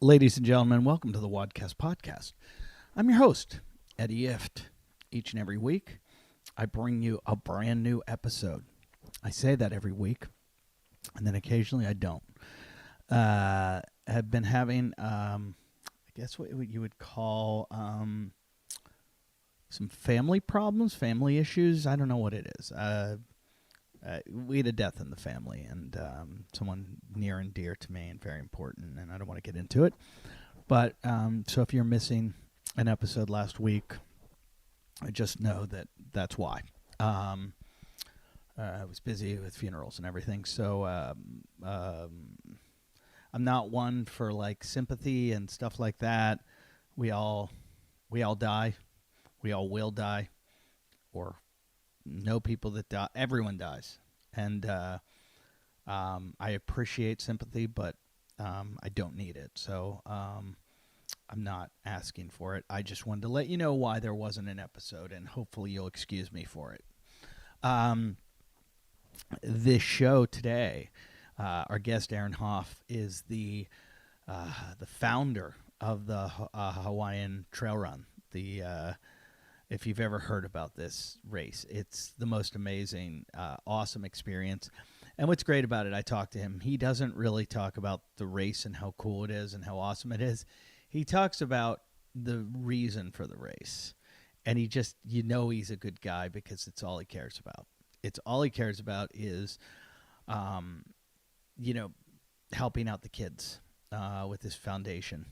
Ladies and gentlemen, welcome to the WODcast podcast. I'm your host, Eddie Ift. Each and every week, I bring you a brand new episode. I say that every week, and then occasionally I don't. Have been having, I guess what you would call some family problems, family issues. I don't know what it is. We had a death in the family, and someone near and dear to me and very important, and I don't want to get into it. But so if you're missing an episode last week, I just know that that's why. I was busy with funerals and everything, so I'm not one for like sympathy and stuff like that. We all die. We all will die, or know people that die. Everyone dies, and I appreciate sympathy, but I don't need it. So I'm not asking for it. I just wanted to let you know why there wasn't an episode, and hopefully you'll excuse me for it. This show today, our guest Aaron Hoff is the founder of the Hawaiian Trail Run. If you've ever heard about this race, it's the most amazing, awesome experience. And what's great about it, I talked to him. He doesn't really talk about the race and how cool it is and how awesome it is. He talks about the reason for the race. And he just, he's a good guy because it's all he cares about. It's all he cares about is, helping out the kids with this foundation.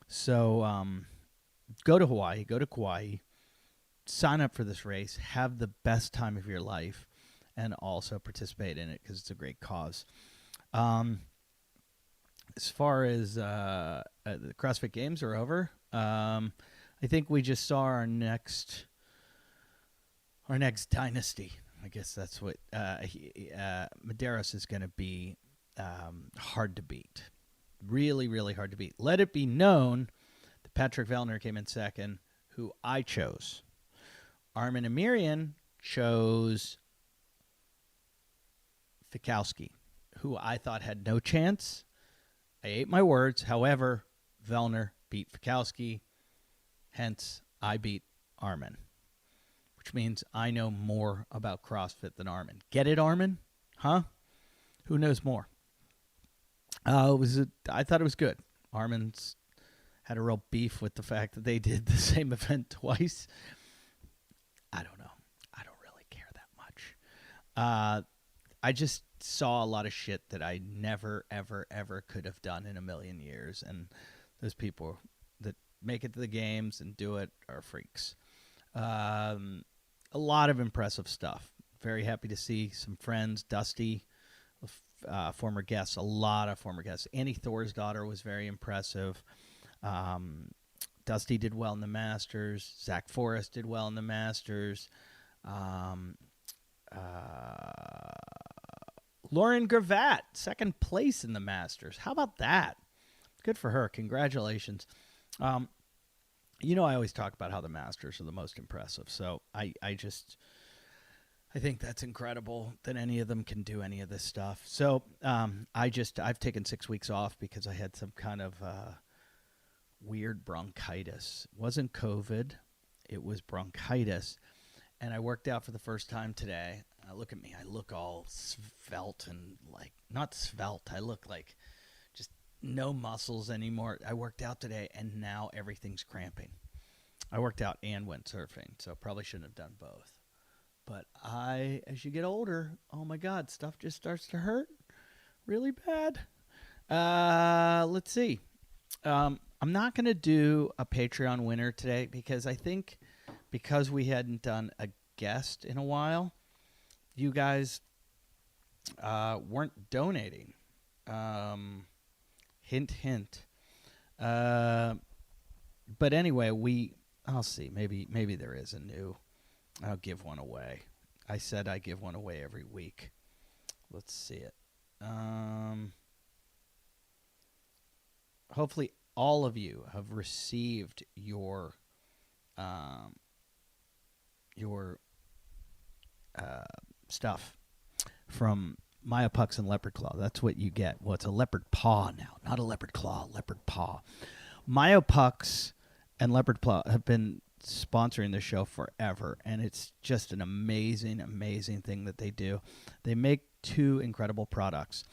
So go to Hawaii, go to Kauai, sign up for this race, have the best time of your life, and also participate in it because it's a great cause. As far as the CrossFit Games are over, I think we just saw our next dynasty. I guess that's what Medeiros is going to be hard to beat. Really, really hard to beat. Let it be known that Patrick Vellner came in second, who I chose. Armin Amirian chose Fikowski, who I thought had no chance. I ate my words. However, Vellner beat Fikowski. Hence, I beat Armin, which means I know more about CrossFit than Armin. Get it, Armin? Huh? Who knows more? I thought it was good. Armin's had a real beef with the fact that they did the same event twice. I don't know. I don't really care that much. I just saw a lot of shit that I never, ever, ever could have done in a million years. And those people that make it to the games and do it are freaks. A lot of impressive stuff. Very happy to see some friends. Dusty, former guests, a lot of former guests. Annie Thorsdottir was very impressive. Dusty did well in the Masters. Zach Forrest did well in the Masters. Lauren Gravatt, second place in the Masters. How about that? Good for her. Congratulations. I always talk about how the Masters are the most impressive. So I think that's incredible that any of them can do any of this stuff. So I've taken 6 weeks off because I had some kind of weird bronchitis. It wasn't COVID. It was bronchitis. And I worked out for the first time today. Look at me. I look all svelte and not svelte. I look like just no muscles anymore. I worked out today and now everything's cramping. I worked out and went surfing, so probably shouldn't have done both. But as you get older, oh my God, stuff just starts to hurt really bad. Let's see. I'm not going to do a Patreon winner today because I think because we hadn't done a guest in a while, you guys weren't donating. Hint, hint. But anyway, I'll see. Maybe there is a new. I'll give one away. I said I give one away every week. Let's see it. Hopefully all of you have received your stuff from Myopucks and leopard claw. That's what you get. Well, it's a leopard paw now, not a leopard claw, leopard paw. Myopucks and leopard claw have been sponsoring the show forever, and it's just an amazing, amazing thing that they do. They make two incredible products.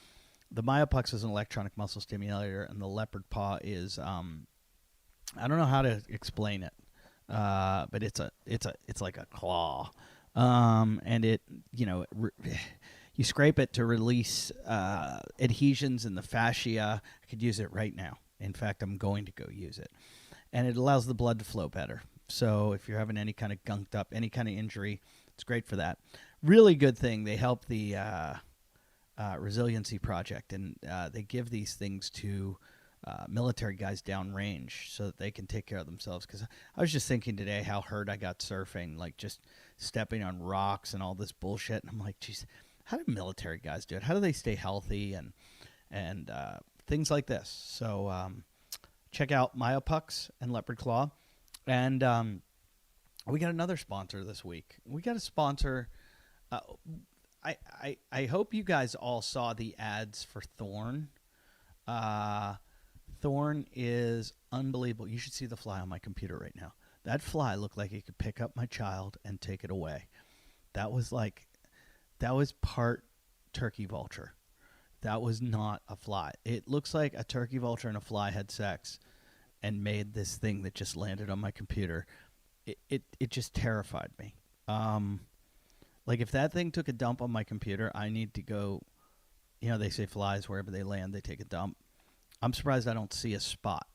The Myopucks is an electronic muscle stimulator, and the leopard paw is I don't know how to explain it, but it's like a claw, and it you scrape it to release adhesions in the fascia. I could use it right now. In fact, I'm going to go use it, and it allows the blood to flow better. So if you're having any kind of gunked up, any kind of injury, it's great for that. Really good thing. They help the Resiliency Project, and they give these things to military guys downrange so that they can take care of themselves. Because I was just thinking today how hurt I got surfing, like just stepping on rocks and all this bullshit. And I'm like, geez, how do military guys do it? How do they stay healthy and things like this? So check out Myopucks and Leopard Claw. And we got another sponsor this week. We got a sponsor. I hope you guys all saw the ads for Thorn. Thorn is unbelievable. You should see the fly on my computer right now. That fly looked like it could pick up my child and take it away. That was part turkey vulture. That was not a fly. It looks like a turkey vulture and a fly had sex and made this thing that just landed on my computer. It just terrified me. Like if that thing took a dump on my computer, I need to go, they say flies, wherever they land, they take a dump. I'm surprised I don't see a spot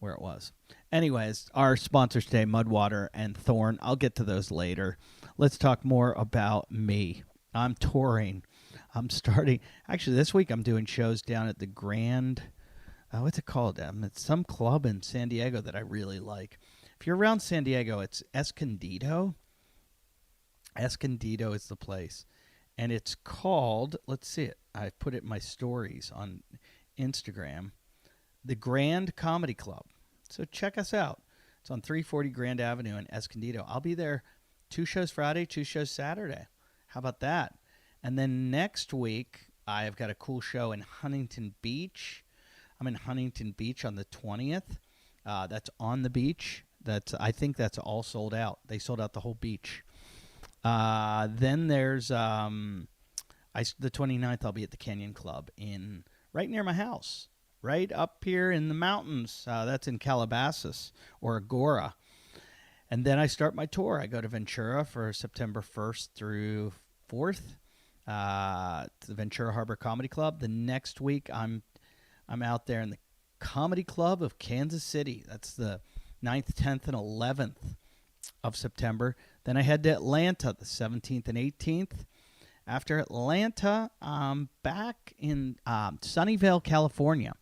where it was. Anyways, our sponsors today, Mudwater and Thorn. I'll get to those later. Let's talk more about me. I'm touring. I'm starting. Actually, this week I'm doing shows down at the Grand, what's it called? It's some club in San Diego that I really like. If you're around San Diego, it's Escondido. Escondido is the place. And it's called, let's see it. I put it in my stories on Instagram, the Grand Comedy Club. So check us out. It's on 340 Grand Avenue in Escondido. I'll be there 2 shows Friday, 2 shows Saturday. How about that? And then next week, I've got a cool show in Huntington Beach. I'm in Huntington Beach on the 20th. That's on the beach. I think that's all sold out. They sold out the whole beach. Then there's the 29th, I'll be at the Canyon Club right near my house, right up here in the mountains. That's in Calabasas or Agora. And then I start my tour. I go to Ventura for September 1st through 4th, to the Ventura Harbor Comedy Club. The next week, I'm out there in the Comedy Club of Kansas City. That's the 9th, 10th, and 11th of September. Then I head to Atlanta the 17th and 18th. After Atlanta, I'm back in Sunnyvale, California.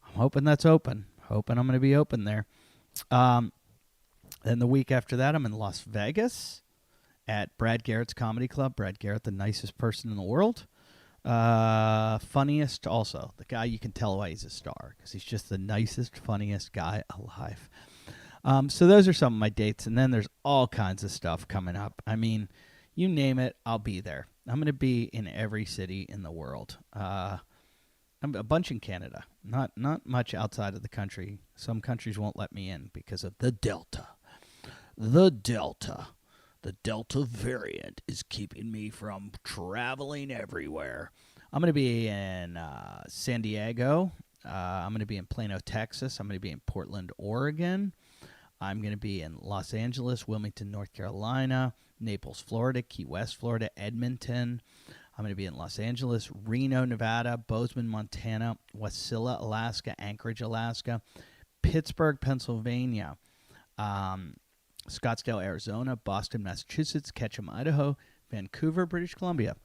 I'm hoping that's open. Hoping I'm going to be open there. Then the week after that, I'm in Las Vegas at Brad Garrett's Comedy Club. Brad Garrett, the nicest person in the world. Funniest also. The guy you can tell why he's a star because he's just the nicest, funniest guy alive. So those are some of my dates. And then there's all kinds of stuff coming up. I mean, you name it, I'll be there. I'm going to be in every city in the world. I'm a bunch in Canada. Not much outside of the country. Some countries won't let me in because of the Delta. The Delta variant is keeping me from traveling everywhere. I'm going to be in San Diego. I'm going to be in Plano, Texas. I'm going to be in Portland, Oregon. I'm going to be in Los Angeles, Wilmington, North Carolina, Naples, Florida, Key West, Florida, Edmonton. I'm going to be in Los Angeles, Reno, Nevada, Bozeman, Montana, Wasilla, Alaska, Anchorage, Alaska, Pittsburgh, Pennsylvania, Scottsdale, Arizona, Boston, Massachusetts, Ketchum, Idaho, Vancouver, British Columbia.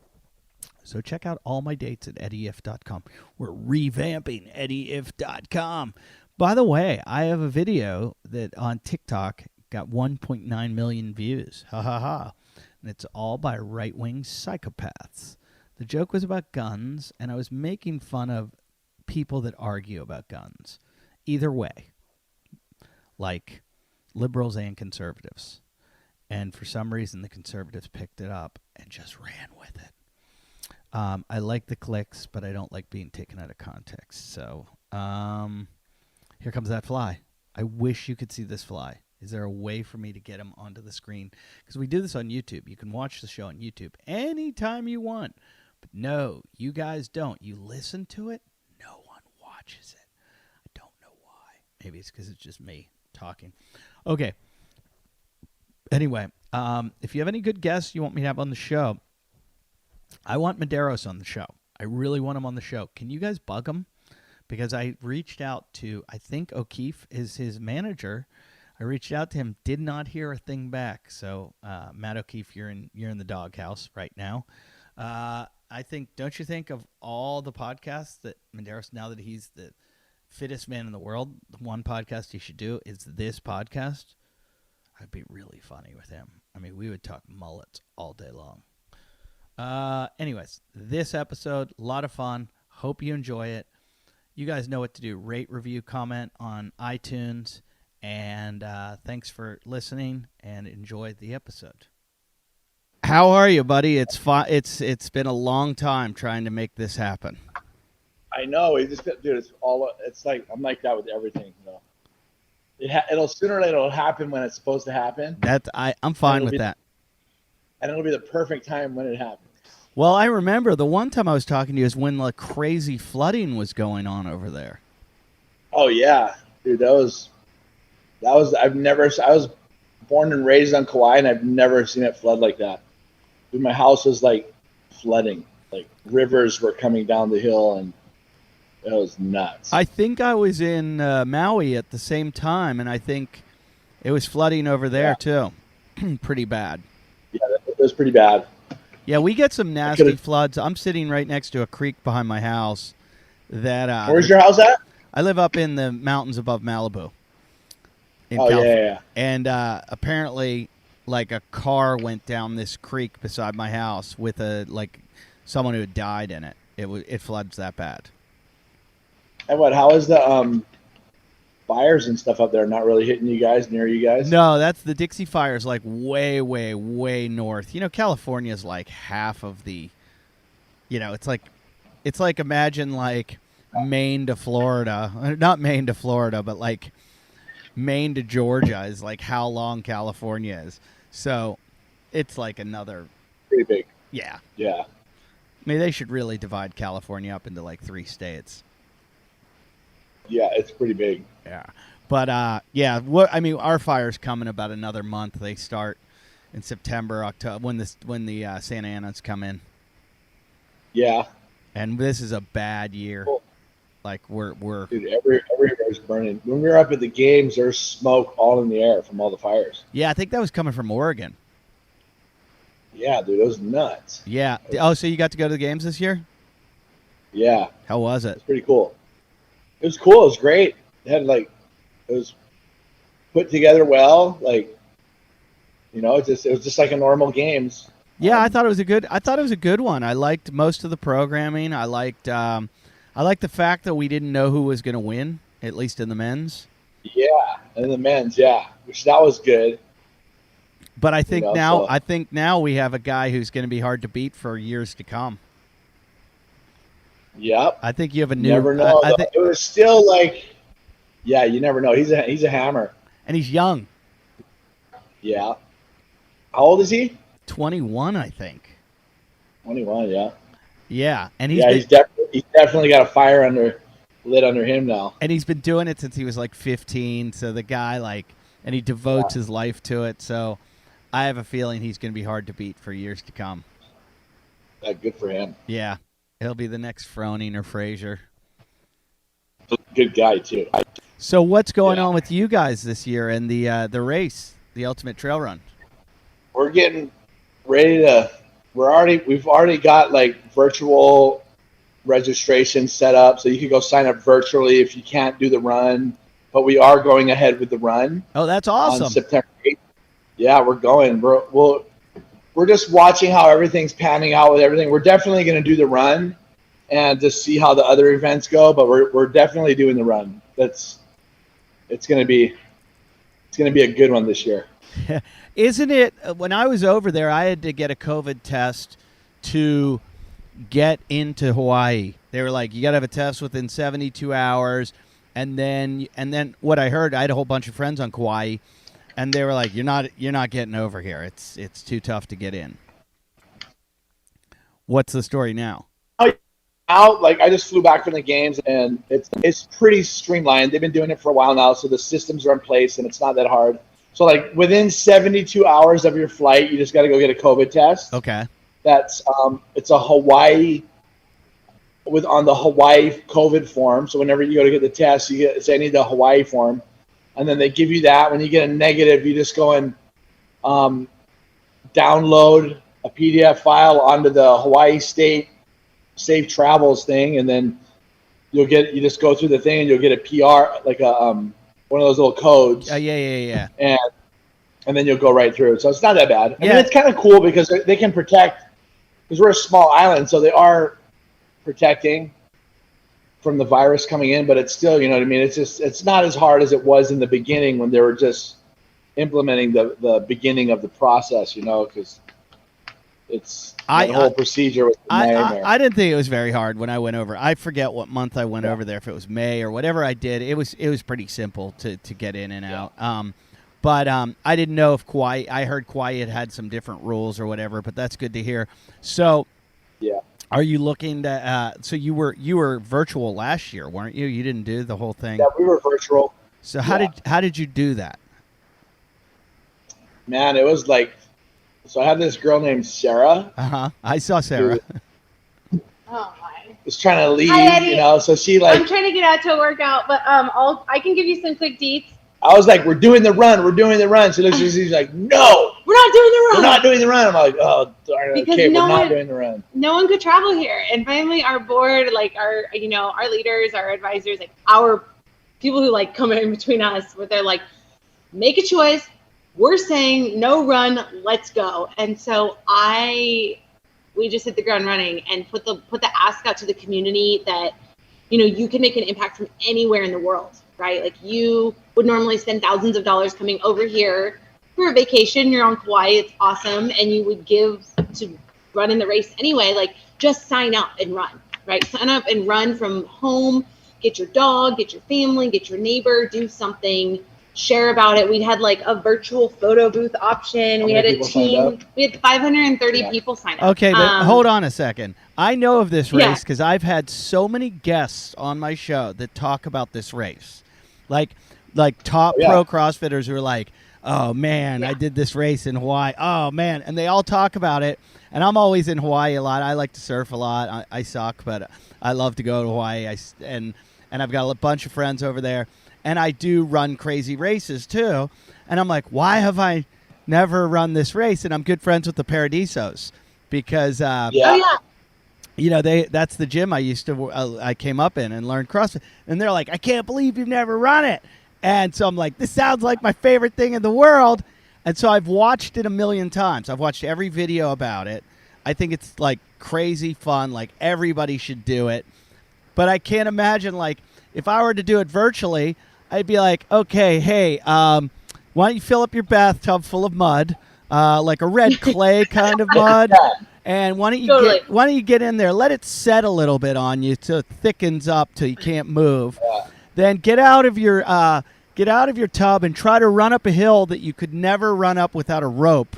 So check out all my dates at eddyif.com. We're revamping eddyif.com. By the way, I have a video that on TikTok got 1.9 million views. Ha ha ha. And it's all by right-wing psychopaths. The joke was about guns, and I was making fun of people that argue about guns. Either way. Like liberals and conservatives. And for some reason, the conservatives picked it up and just ran with it. I like the clicks, but I don't like being taken out of context. So here comes that fly. I wish you could see this fly. Is there a way for me to get him onto the screen? Because we do this on YouTube. You can watch the show on YouTube anytime you want. But no, you guys don't. You listen to it, no one watches it. I don't know why. Maybe it's because it's just me talking. Okay. Anyway, if you have any good guests you want me to have on the show, I want Medeiros on the show. I really want him on the show. Can you guys bug him? Because I reached out to, I think O'Keefe is his manager. I reached out to him, did not hear a thing back. So, Matt O'Keefe, you're in the doghouse right now. I think, don't you think of all the podcasts that Medeiros, now that he's the fittest man in the world, the one podcast he should do is this podcast? I'd be really funny with him. I mean, we would talk mullets all day long. Anyways, this episode, a lot of fun. Hope you enjoy it. You guys know what to do. Rate, review, comment on iTunes. And thanks for listening and enjoy the episode. How are you, buddy? It's been a long time trying to make this happen. I know. It's like I'm like that with everything. You know, it'll sooner or later it'll happen when it's supposed to happen. I'm fine with that. And it'll be the perfect time when it happens. Well, I remember the one time I was talking to you is when the crazy flooding was going on over there. Oh yeah, dude, I was born and raised on Kauai, and I've never seen it flood like that. Dude, my house was like flooding, like rivers were coming down the hill, and it was nuts. I think I was in Maui at the same time, and I think it was flooding over there too. Pretty bad. Yeah, it was pretty bad. Yeah, we get some nasty floods. I'm sitting right next to a creek behind my house. Where's your house at? I live up in the mountains above Malibu. Yeah. And apparently, like, a car went down this creek beside my house with someone who had died in it. It floods that bad. And how is the fires and stuff up there? Not really hitting you guys, near you guys? No, that's the Dixie Fire's like way, way, way north. You know, California's like half of the. You know, it's like imagine like Maine to Florida, not Maine to Florida, but like Maine to Georgia is like how long California is. So it's like another pretty big. Yeah. Yeah. I mean, they should really divide California up into like 3 states. Yeah, it's pretty big. Yeah. But our fire's coming about another month. They start in September, October, when the Santa Anas come in. Yeah. And this is a bad year. Cool. Like we're dude, everywhere's burning. When we were up at the games, there's smoke all in the air from all the fires. Yeah, I think that was coming from Oregon. Yeah, dude, it was nuts. Yeah. Oh, so you got to go to the games this year? Yeah. How was it? It was pretty cool. It was cool. It was great. It was put together well. Like, you know, it was just like a normal games. Yeah, I thought it was a good one. I liked most of the programming. I liked the fact that we didn't know who was going to win, at least in the men's. Yeah, in the men's, yeah, which that was good. But I think now we have a guy who's going to be hard to beat for years to come. Yep. I think you have a new. Never know. It was still like, yeah, you never know. He's a hammer, and he's young. Yeah. How old is he? 21, I think. 21, yeah. Yeah, and he's definitely got a fire lit under him now. And he's been doing it since he was like 15. So the guy and he devotes his life to it. So I have a feeling he's going to be hard to beat for years to come. Good for him. Yeah. He'll be the next Froning or Frazier. Good guy, too. So what's going on with you guys this year and the race, the Ultimate Trail Run? We're getting ready to – we've already got, like, virtual registration set up. So you can go sign up virtually if you can't do the run. But we are going ahead with the run. Oh, that's awesome. On September 8th. Yeah, we're going. We're just watching how everything's panning out with everything. We're definitely going to do the run and just see how the other events go, but we're definitely doing the run. It's going to be a good one this year. Isn't it? When I was over there, I had to get a COVID test to get into Hawaii. They were like, you got to have a test within 72 hours. And then what I heard, I had a whole bunch of friends on Kauai, and they were like, you're not getting over here. It's too tough to get in. What's the story now? Out, like I just flew back from the games, and it's pretty streamlined. They've been doing it for a while now, so the systems are in place, and it's not that hard. So like within 72 hours of your flight, you just got to go get a COVID test. Okay. That's it's a Hawaii on the Hawaii COVID form. So whenever you go to get the test, you get I need the Hawaii form, and then they give you that. When you get a negative, you just go and download a PDF file onto the Hawaii State Safe Travels thing, and then you just go through the thing, and you'll get a PR, like a one of those little codes. Yeah. And then you'll go right through. So it's not that bad. I Yeah. mean, it's kind of cool because they can protect, because we're a small island, so they are protecting from the virus coming in, but it's still, you know what I mean? It's not as hard as it was in the beginning when they were just implementing the beginning of the process, you know, because it's the whole procedure was a nightmare. I didn't think it was very hard when I went over. I forget what month I went over there, if it was May or whatever I did. It was pretty simple to get in and out. But I didn't know if Kauai. I heard Kauai had some different rules or whatever, but that's good to hear. So, yeah. Are you looking to? So you were virtual last year, weren't you? You didn't do the whole thing. Yeah, we were virtual. So how did you do that? Man, it was like. So I had this girl named Sarah. I saw Sarah. Oh my! Was trying to leave, Hi, Eddie. you know. So she like. I'm trying to get out to a workout, but I can give you some quick deets. I was like, "We're doing the run. We're doing the run." So she's like, "No, we're not doing the run. We're not doing the run." I'm like, "Oh, darn it. Okay, we're not doing the run." No one could travel here, and finally, our board, like our leaders, our advisors, like our people who like come in between us, where they're like, "Make a choice. We're saying no run, let's go." And so we just hit the ground running and put the ask out to the community that, you can make an impact from anywhere in the world, right? Like you would normally spend thousands of dollars coming over here for a vacation. You're on Kauai, it's awesome. And you would give to run in the race anyway, like just sign up and run, right? Sign up and run from home, get your dog, get your family, get your neighbor, do something. Share about it. We had like a virtual photo booth option. We had a team. We had 530 people sign up. Okay, but hold on a second. I know of this race because I've had so many guests on my show that talk about this race, like top pro CrossFitters who are like, "Oh man, I did this race in Hawaii. Oh man," and they all talk about it. And I'm always in Hawaii a lot. I like to surf a lot. I suck, but I love to go to Hawaii. And I've got a bunch of friends over there. And I do run crazy races, too. And I'm like, why have I never run this race? And I'm good friends with the Paradisos because, that's the gym I came up in and learned CrossFit. And they're like, I can't believe you've never run it. And so I'm like, this sounds like my favorite thing in the world. And so I've watched it a million times. I've watched every video about it. I think it's, like, crazy fun. Like, everybody should do it. But I can't imagine, like, if I were to do it virtually, I'd be like, okay, hey, why don't you fill up your bathtub full of mud, like a red clay kind of mud, and why don't you get in there, let it set a little bit on you so it thickens up till you can't move. Then get out of your tub and try to run up a hill that you could never run up without a rope.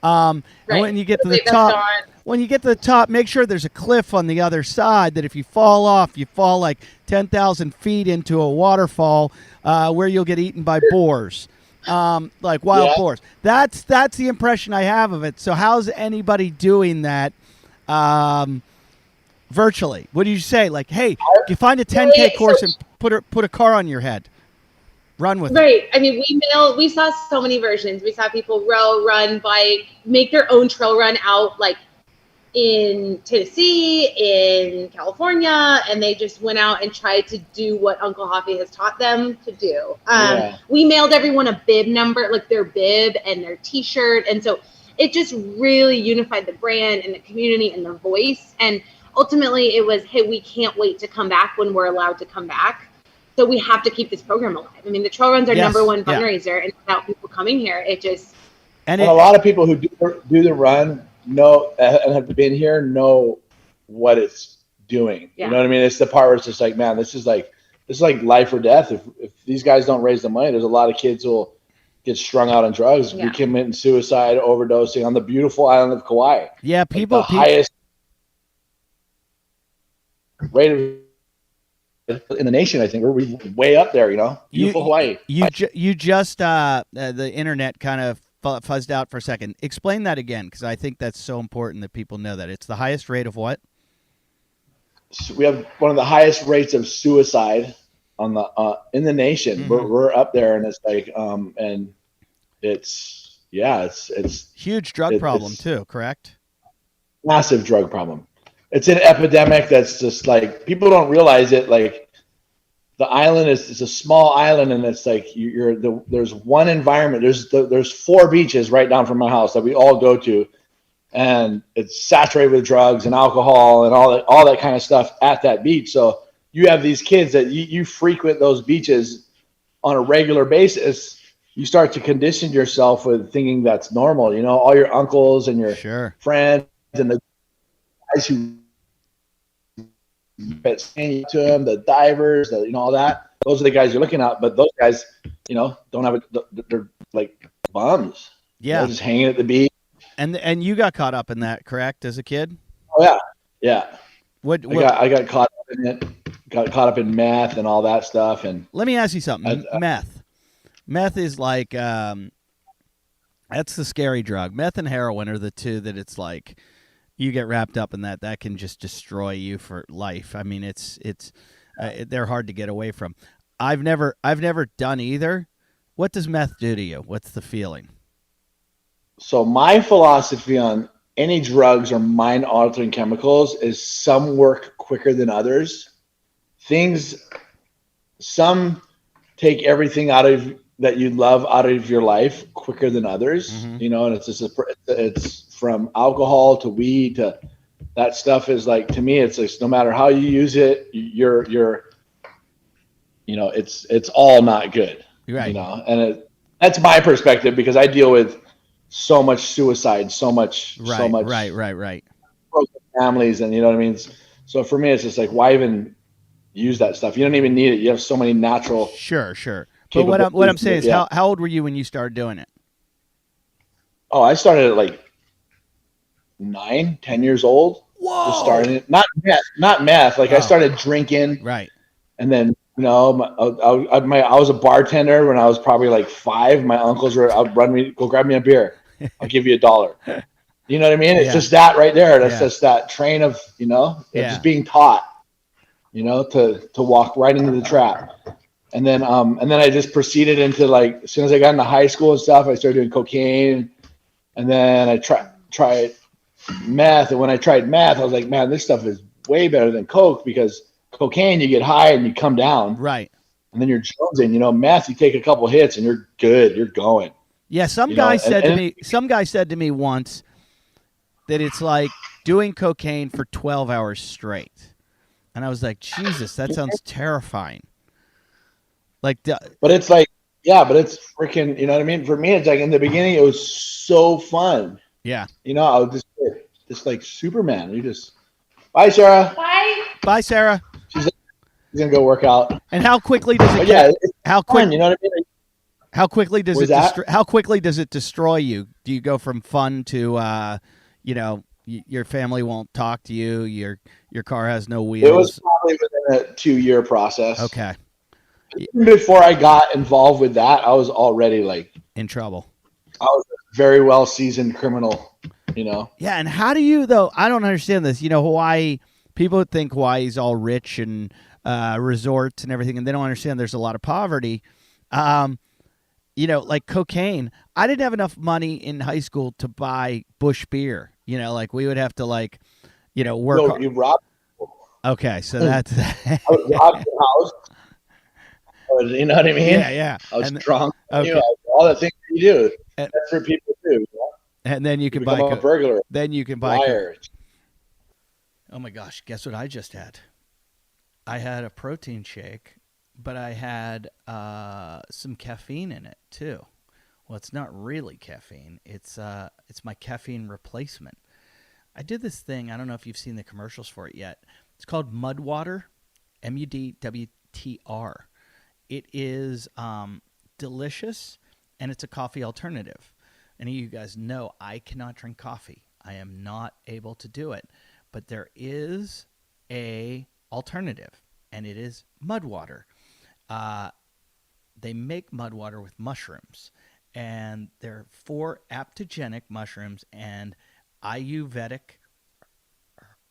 And when you get to the top. When you get to the top, make sure there's a cliff on the other side that if you fall off, you fall like 10,000 feet into a waterfall where you'll get eaten by boars, like wild boars. That's the impression I have of it. So how's anybody doing that virtually? What do you say? Like, hey, you find a 10K course and put a car on your head. Run with it. Right. I mean, we saw so many versions. We saw people row, run, bike, make their own trail run out, like, in Tennessee, in California, and they just went out and tried to do what Uncle Hoffy has taught them to do. We mailed everyone a bib number, like their bib and their t-shirt. And so it just really unified the brand and the community and the voice. And ultimately it was, hey, we can't wait to come back when we're allowed to come back. So we have to keep this program alive. I mean, the trail run's our number one fundraiser, and without people coming here, it just... And a lot of people who do the run know and have been here know what it's doing. Yeah. You know what I mean? It's the part where it's just like, man, this is like life or death. If these guys don't raise the money, there's a lot of kids who will get strung out on drugs, be committing suicide, overdosing on the beautiful island of Kauai. Yeah, people the highest rate in the nation. I think we're way up there. You know, beautiful Hawaii. You just the internet kind of fuzzed out for a second. Explain that again, because I think that's so important that people know that it's the highest rate of what? So we have one of the highest rates of suicide on the in the nation. Mm-hmm. We're up there, and it's like and it's huge drug problem too. Correct. Massive drug problem. It's an epidemic that's just like people don't realize it. Like the island is a small island, and it's like there's one environment. There's 4 beaches right down from my house that we all go to, and it's saturated with drugs and alcohol and all that kind of stuff at that beach. So you have these kids that you frequent those beaches on a regular basis. You start to condition yourself with thinking that's normal. You know, all your uncles and your friends and the guys who saying to them, the divers, all that. Those are the guys you're looking at. But those guys, don't have they're like bums. Yeah, they're just hanging at the beach. And you got caught up in that, correct, as a kid? Oh yeah. What I got caught up in it. Got caught up in meth and all that stuff. And let me ask you something. Meth is like that's the scary drug. Meth and heroin are the two that it's like you get wrapped up in that can just destroy you for life. I mean, they're hard to get away from. I've never done either. What does meth do to you? What's the feeling? So my philosophy on any drugs or mind-altering chemicals is some work quicker than others. Some take everything that you love out of your life quicker than others. Mm-hmm. And it's from alcohol to weed to that stuff is like, to me, it's like no matter how you use it, it's all not good. Right. And that's my perspective because I deal with so much suicide, so much right. Broken families, and you know what I mean. So for me, it's just like, why even use that stuff? You don't even need it. You have so many natural. Sure. But what I'm saying is, how old were you when you started doing it? Oh, I started at like 9, 10 years old. Whoa! Just starting it. Not meth. Like I started drinking. Right. And then I was a bartender when I was probably like 5. My uncles were out run me, go grab me a beer. I'll give you $1. You know what I mean? It's just that right there. That's just that train of just being taught, to walk right into the trap. And then I just proceeded into like, as soon as I got into high school and stuff, I started doing cocaine, and then I tried meth. And when I tried meth, I was like, man, this stuff is way better than coke, because cocaine, you get high and you come down. Right. And then you're jonesing, meth, you take a couple hits and you're good. You're going. Yeah. Some guy said to me once that it's like doing cocaine for 12 hours straight. And I was like, Jesus, that sounds terrifying. But it's like, but it's freaking, you know what I mean? For me, it's like in the beginning, it was so fun. Yeah. I was just like Superman. Bye, Sarah. Bye, Sarah. She's going to go work out. And how quickly does it fun, you know what I mean? How quickly does it destroy you? Do you go from fun to, your family won't talk to you, your car has no wheels? It was probably within a 2-year process. Okay. Even before I got involved with that, I was already like in trouble. I was a very well seasoned criminal, Yeah, and how do you though? I don't understand this. Hawaii, people think Hawaii's all rich and resorts and everything, and they don't understand there's a lot of poverty. Like cocaine. I didn't have enough money in high school to buy Busch beer. Like we would have to work. No, you robbed. Okay, so that's. I would rob your house. You know what I mean? Yeah. I was drunk. Okay. All the things you do. That's what people do. And then you can buy a burglar. Then you can buy. Liar. Oh my gosh! Guess what I just had? I had a protein shake, but I had some caffeine in it too. Well, it's not really caffeine. It's my caffeine replacement. I did this thing. I don't know if you've seen the commercials for it yet. It's called Mud Water, MUDWTR. It is delicious, and it's a coffee alternative. Any of you guys know I cannot drink coffee. I am not able to do it. But there is a alternative, and it is mud water. They make mud water with mushrooms, and they're 4 aptogenic mushrooms and Ayurvedic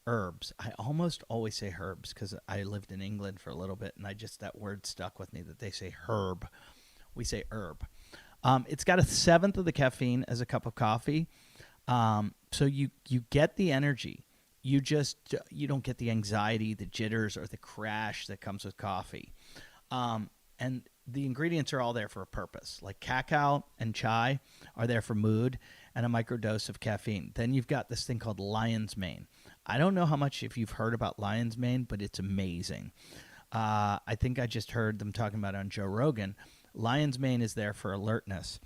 herbs. I almost always say herbs because I lived in England for a little bit, and that word stuck with me that they say herb. We say herb. It's got 1/7 of the caffeine as a cup of coffee, so you get the energy. You don't get the anxiety, the jitters, or the crash that comes with coffee. And the ingredients are all there for a purpose. Like cacao and chai are there for mood and a microdose of caffeine. Then you've got this thing called lion's mane. I don't know how much if you've heard about lion's mane, but it's amazing. I think I just heard them talking about it on Joe Rogan. Lion's mane is there for alertness.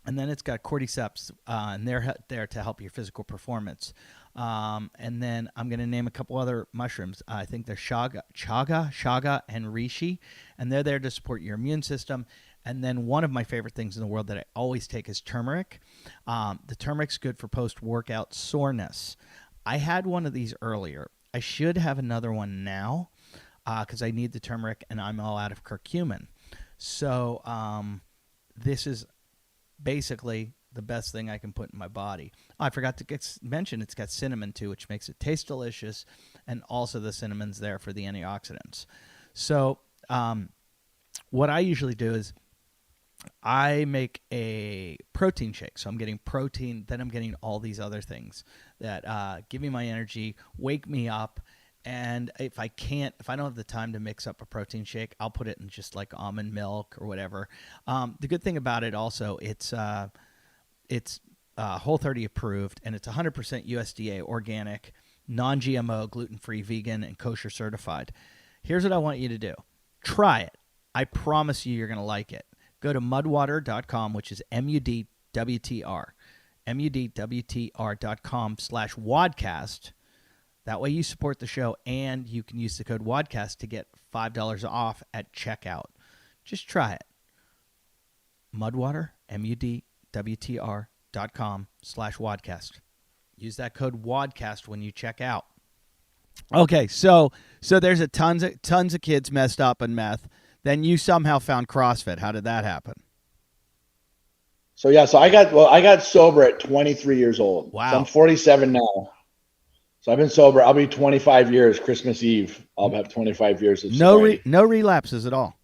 And then it's got cordyceps, and they're there to help your physical performance. And then I'm going to name a couple other mushrooms. I think they're chaga, and reishi, and they're there to support your immune system. And then one of my favorite things in the world that I always take is turmeric. The turmeric's good for post-workout soreness. I had one of these earlier. I should have another one now because I need the turmeric, and I'm all out of curcumin. So this is basically the best thing I can put in my body. I forgot to mention it's got cinnamon too, which makes it taste delicious, and also the cinnamon's there for the antioxidants. So what I usually do is I make a protein shake. So I'm getting protein, then I'm getting all these other things that give me my energy, wake me up. And if I don't have the time to mix up a protein shake, I'll put it in just like almond milk or whatever. The good thing about it also, it's Whole30 approved, and it's 100% USDA organic, non-GMO, gluten-free, vegan, and kosher certified. Here's what I want you to do. Try it. I promise you're going to like it. Go to mudwater.com, which is MUDWTR, MUDWTR.com/WODcast. That way you support the show, and you can use the code WODcast to get $5 off at checkout. Just try it. Mudwater, MUDWTR.com/WODcast. Use that code WODcast when you check out. Okay, so there's tons of kids messed up in meth. Then you somehow found CrossFit. How did that happen? So I got sober at 23 years old. Wow. So I'm 47 now. So I've been sober. I'll be 25 years Christmas Eve. I'll have 25 years of sobriety. No relapses at all.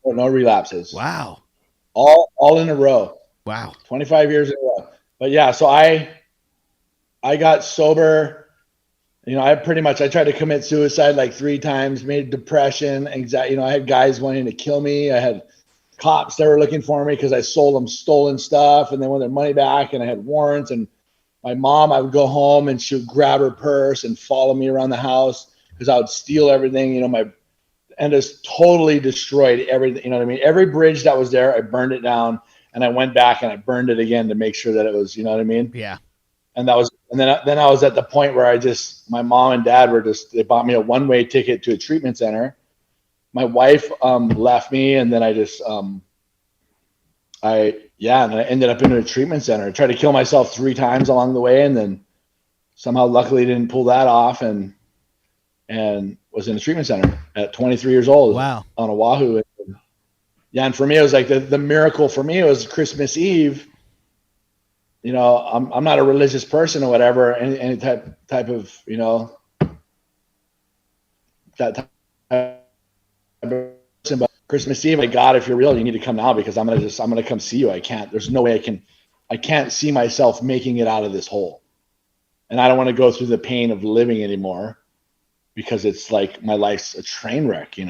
Oh, no relapses. Wow. All in a row. Wow. 25 years in a row. But yeah, so I got sober. I tried to commit suicide like 3 times, made depression, anxiety. I had guys wanting to kill me. I had cops that were looking for me because I sold them stolen stuff, and they wanted their money back, and I had warrants. And my mom, I would go home and she would grab her purse and follow me around the house because I would steal everything, and just totally destroyed everything. You know what I mean? Every bridge that was there, I burned it down, and I went back and I burned it again to make sure that it was, you know what I mean? Yeah. And then I was at the point where my mom and dad they bought me a one-way ticket to a treatment center. My wife left me, and then and I ended up in a treatment center. I tried to kill myself 3 times along the way, and then somehow luckily didn't pull that off, and was in a treatment center at 23 years old. Wow. On Oahu. And for me, it was like the miracle for me was Christmas Eve. I'm not a religious person or whatever, any type of, that type of person, but Christmas Eve, like, God, if you're real, you need to come now because I'm going to come see you. There's no way I can't see myself making it out of this hole. And I don't want to go through the pain of living anymore because it's like my life's a train wreck, and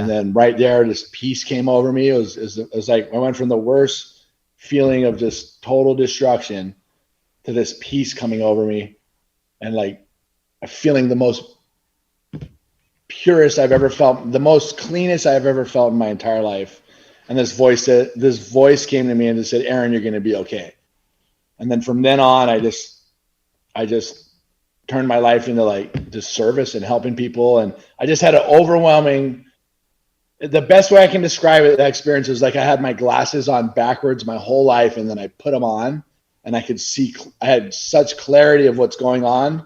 then right there, this peace came over me. It was like, I went from the worst feeling of just total destruction to this peace coming over me, and like feeling the most purest I've ever felt, the most cleanest I've ever felt in my entire life. And this voice came to me and just said, Aaron, you're going to be okay. And then from then on, I just turned my life into like just service and helping people. And I just had an overwhelming, the best way I can describe it, that experience is like I had my glasses on backwards my whole life, and then I put them on and I could see, I had such clarity of what's going on.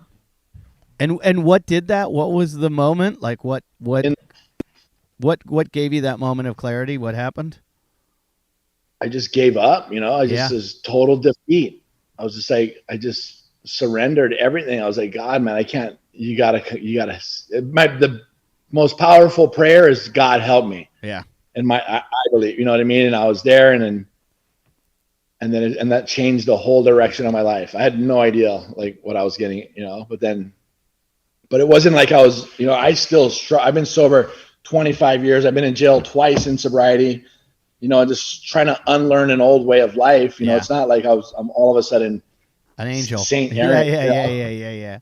And what did that? What was the moment? Like what gave you that moment of clarity? What happened? I just gave up, you know, I just was total defeat. I was just like, I just surrendered everything. I was like, God, man, I can't, you gotta, the most powerful prayer is God help me. Yeah. And I believe, you know what I mean? And I was there and that changed the whole direction of my life. I had no idea like what I was getting, you know, but it wasn't like I was, you know, I've been sober 25 years. I've been in jail twice in sobriety, you know, just trying to unlearn an old way of life. You know, it's not like I'm all of a sudden an angel. Saint Aaron. Yeah.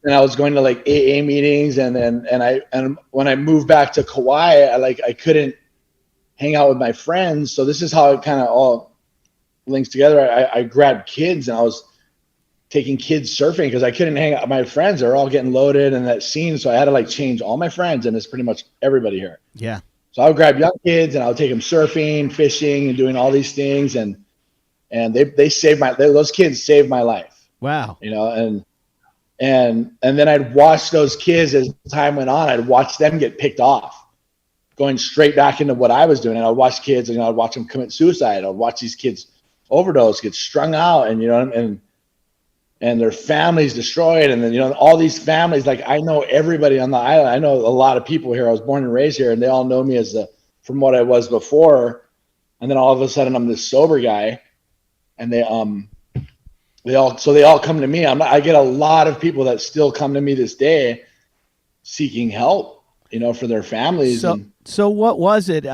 And I was going to like AA meetings and when I moved back to Kauai, I couldn't hang out with my friends. So this is how it kind of all links together. I grabbed kids and I was taking kids surfing because I couldn't hang out with my friends. They're all getting loaded in that scene. So I had to like change all my friends, and it's pretty much everybody here. Yeah. So I would grab young kids and I would take them surfing, fishing, and doing all these things. And they saved those kids saved my life. Wow. You know, and then I'd watch those kids as time went on. I'd watch them get picked off, going straight back into what I was doing. And I'd watch kids and I'd watch them commit suicide. I'd watch these kids overdose, get strung out, and, you know, and their families destroyed. And then, you know, all these families, like I know everybody on the island. I know a lot of people here. I was born and raised here, and they all know me from what I was before. And then all of a sudden I'm this sober guy, and they all come to me. I get a lot of people that still come to me this day seeking help, you know, for their families. So what was it,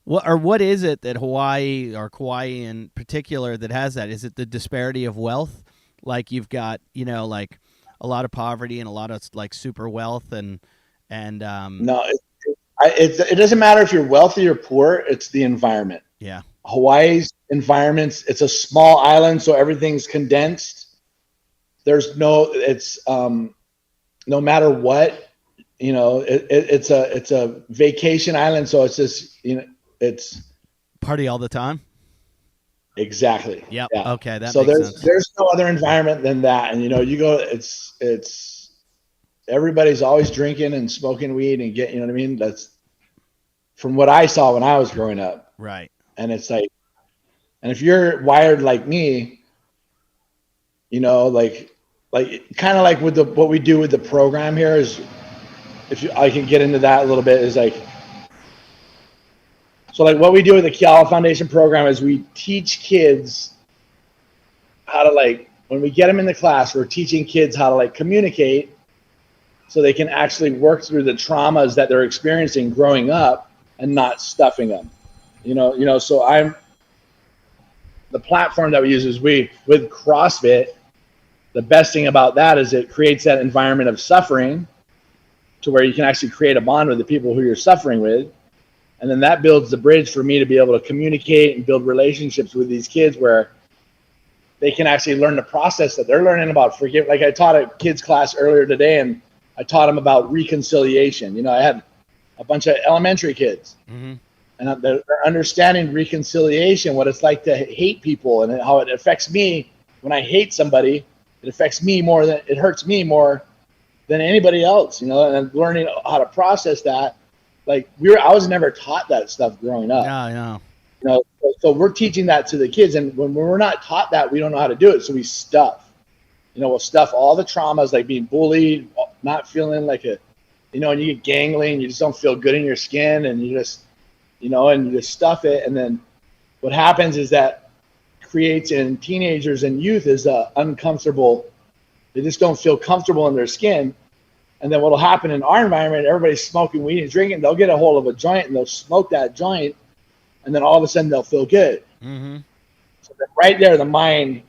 what is it that Hawaii or Kauai in particular that has that? Is it the disparity of wealth? Like you've got, you know, like a lot of poverty and a lot of like super wealth and no, it doesn't matter if you're wealthy or poor. It's the environment. Yeah. Hawaii's environments, it's a small island, so everything's condensed. It's no matter what, you know, it's a vacation island, so it's just, you know, it's party all the time. Exactly. Yep. Yeah. Okay. That so makes sense. There's no other environment than that. And, you know, you go, it's everybody's always drinking and smoking weed and you know what I mean? That's from what I saw when I was growing up. Right. And it's like, and if you're wired like me, you know, like kind of like with what we do with the program here is, I can get into that a little bit, is like, so like what we do with the Keala Foundation program is we teach kids how to, like, when we get them in the class, we're teaching kids how to like communicate so they can actually work through the traumas that they're experiencing growing up and not stuffing them. You know, so the platform that we use is with CrossFit. The best thing about that is it creates that environment of suffering to where you can actually create a bond with the people who you're suffering with. And then that builds the bridge for me to be able to communicate and build relationships with these kids where they can actually learn the process that they're learning about forgive. Like I taught a kids class earlier today, and I taught them about reconciliation. You know, I had a bunch of elementary kids, mm-hmm. and they're understanding reconciliation, what it's like to hate people and how it affects me. When I hate somebody, it affects me more than it hurts me more than anybody else, you know, and learning how to process that. Like I was never taught that stuff growing up. Yeah. You know, so we're teaching that to the kids, and when we're not taught that, we don't know how to do it. So we stuff. You know, we'll stuff all the traumas, like being bullied, not feeling like and you get gangling, you just don't feel good in your skin, and you just, you know, and you just stuff it. And then what happens is that creates in teenagers and youth is uncomfortable. They just don't feel comfortable in their skin. And then what'll happen in our environment, everybody's smoking weed and drinking, they'll get a hold of a joint and they'll smoke that joint, and then all of a sudden they'll feel good. Mm-hmm. So right there, the mind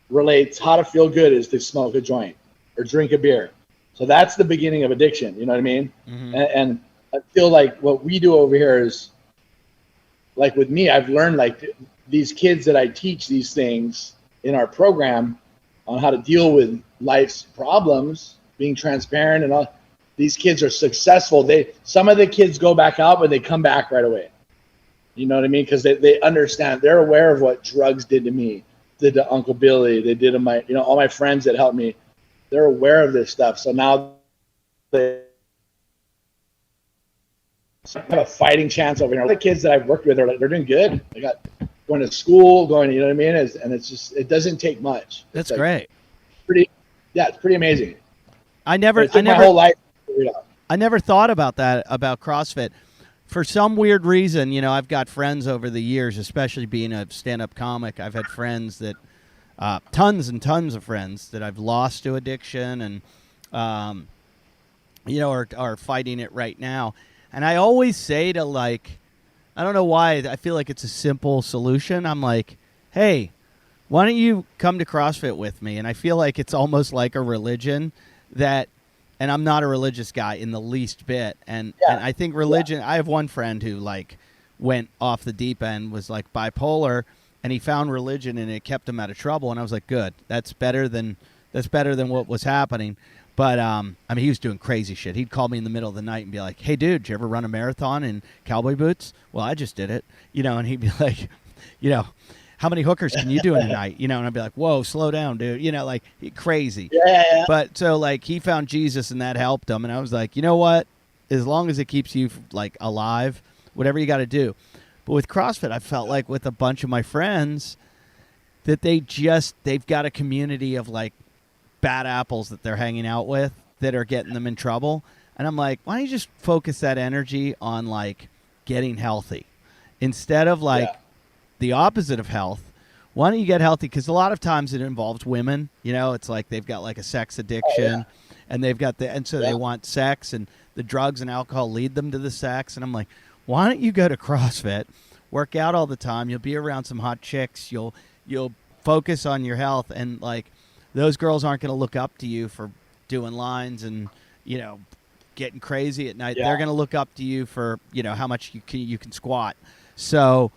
relates how to feel good is to smoke a joint or drink a beer. So that's the beginning of addiction. You know what I mean? Mm-hmm. And I feel like what we do over here is, like with me, I've learned like these kids that I teach these things in our program, on how to deal with life's problems, being transparent and all. These kids are successful. Some of the kids go back out, but they come back right away. You know what I mean? Because they understand. They're aware of what drugs did to me, did to Uncle Billy, they did to my, all my friends that helped me. They're aware of this stuff. So now they have a fighting chance over here. The kids that I've worked with they're doing good. They got going to school, you know what I mean? And it's just, it doesn't take much. That's like great. It's pretty amazing. I never my whole life. I never thought about that, about CrossFit. For some weird reason, I've got friends over the years, especially being a stand-up comic. I've had friends that, tons and tons of friends that I've lost to addiction and, are fighting it right now. And I always say to, like, I don't know why, I feel like it's a simple solution. I'm like, hey, why don't you come to CrossFit with me? And I feel like it's almost like a religion that, and I'm not a religious guy in the least bit. And I think religion, I have one friend who like went off the deep end, was like bipolar, and he found religion and it kept him out of trouble. And I was like, good, that's better than what was happening. But, he was doing crazy shit. He'd call me in the middle of the night and be like, hey, dude, did you ever run a marathon in cowboy boots? Well, I just did it, and he'd be like, how many hookers can you do in a night? And I'd be like, whoa, slow down, dude. Like crazy. Yeah. But so like he found Jesus and that helped him. And I was like, you know what? As long as it keeps you like alive, whatever you got to do. But with CrossFit, I felt like with a bunch of my friends that they've got a community of like bad apples that they're hanging out with that are getting them in trouble. And I'm like, why don't you just focus that energy on like getting healthy instead of like the opposite of health? Why don't you get healthy? Because a lot of times it involves women. It's like they've got like a sex addiction, and they've got they want sex, and the drugs and alcohol lead them to the sex. And I'm like, why don't you go to CrossFit, work out all the time? You'll be around some hot chicks. You'll focus on your health, and like those girls aren't going to look up to you for doing lines and getting crazy at night. They're going to look up to you for how much you can squat. So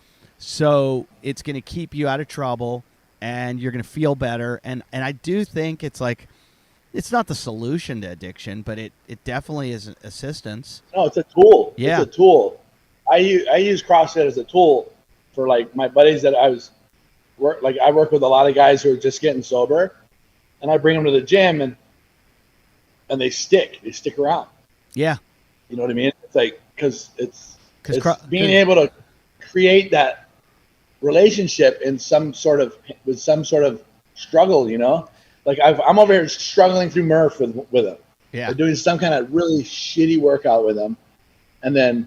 it's going to keep you out of trouble, and you're going to feel better. And I do think it's like, it's not the solution to addiction, but it definitely is an assistance. No, it's a tool. Yeah. It's a tool. I use CrossFit as a tool for like my buddies that I work with a lot of guys who are just getting sober, and I bring them to the gym and they stick around. Yeah. You know what I mean? It's like, because it's being able to create that relationship with some sort of struggle, like I'm over here struggling through Murph with them. Yeah. We're doing some kind of really shitty workout with them. And then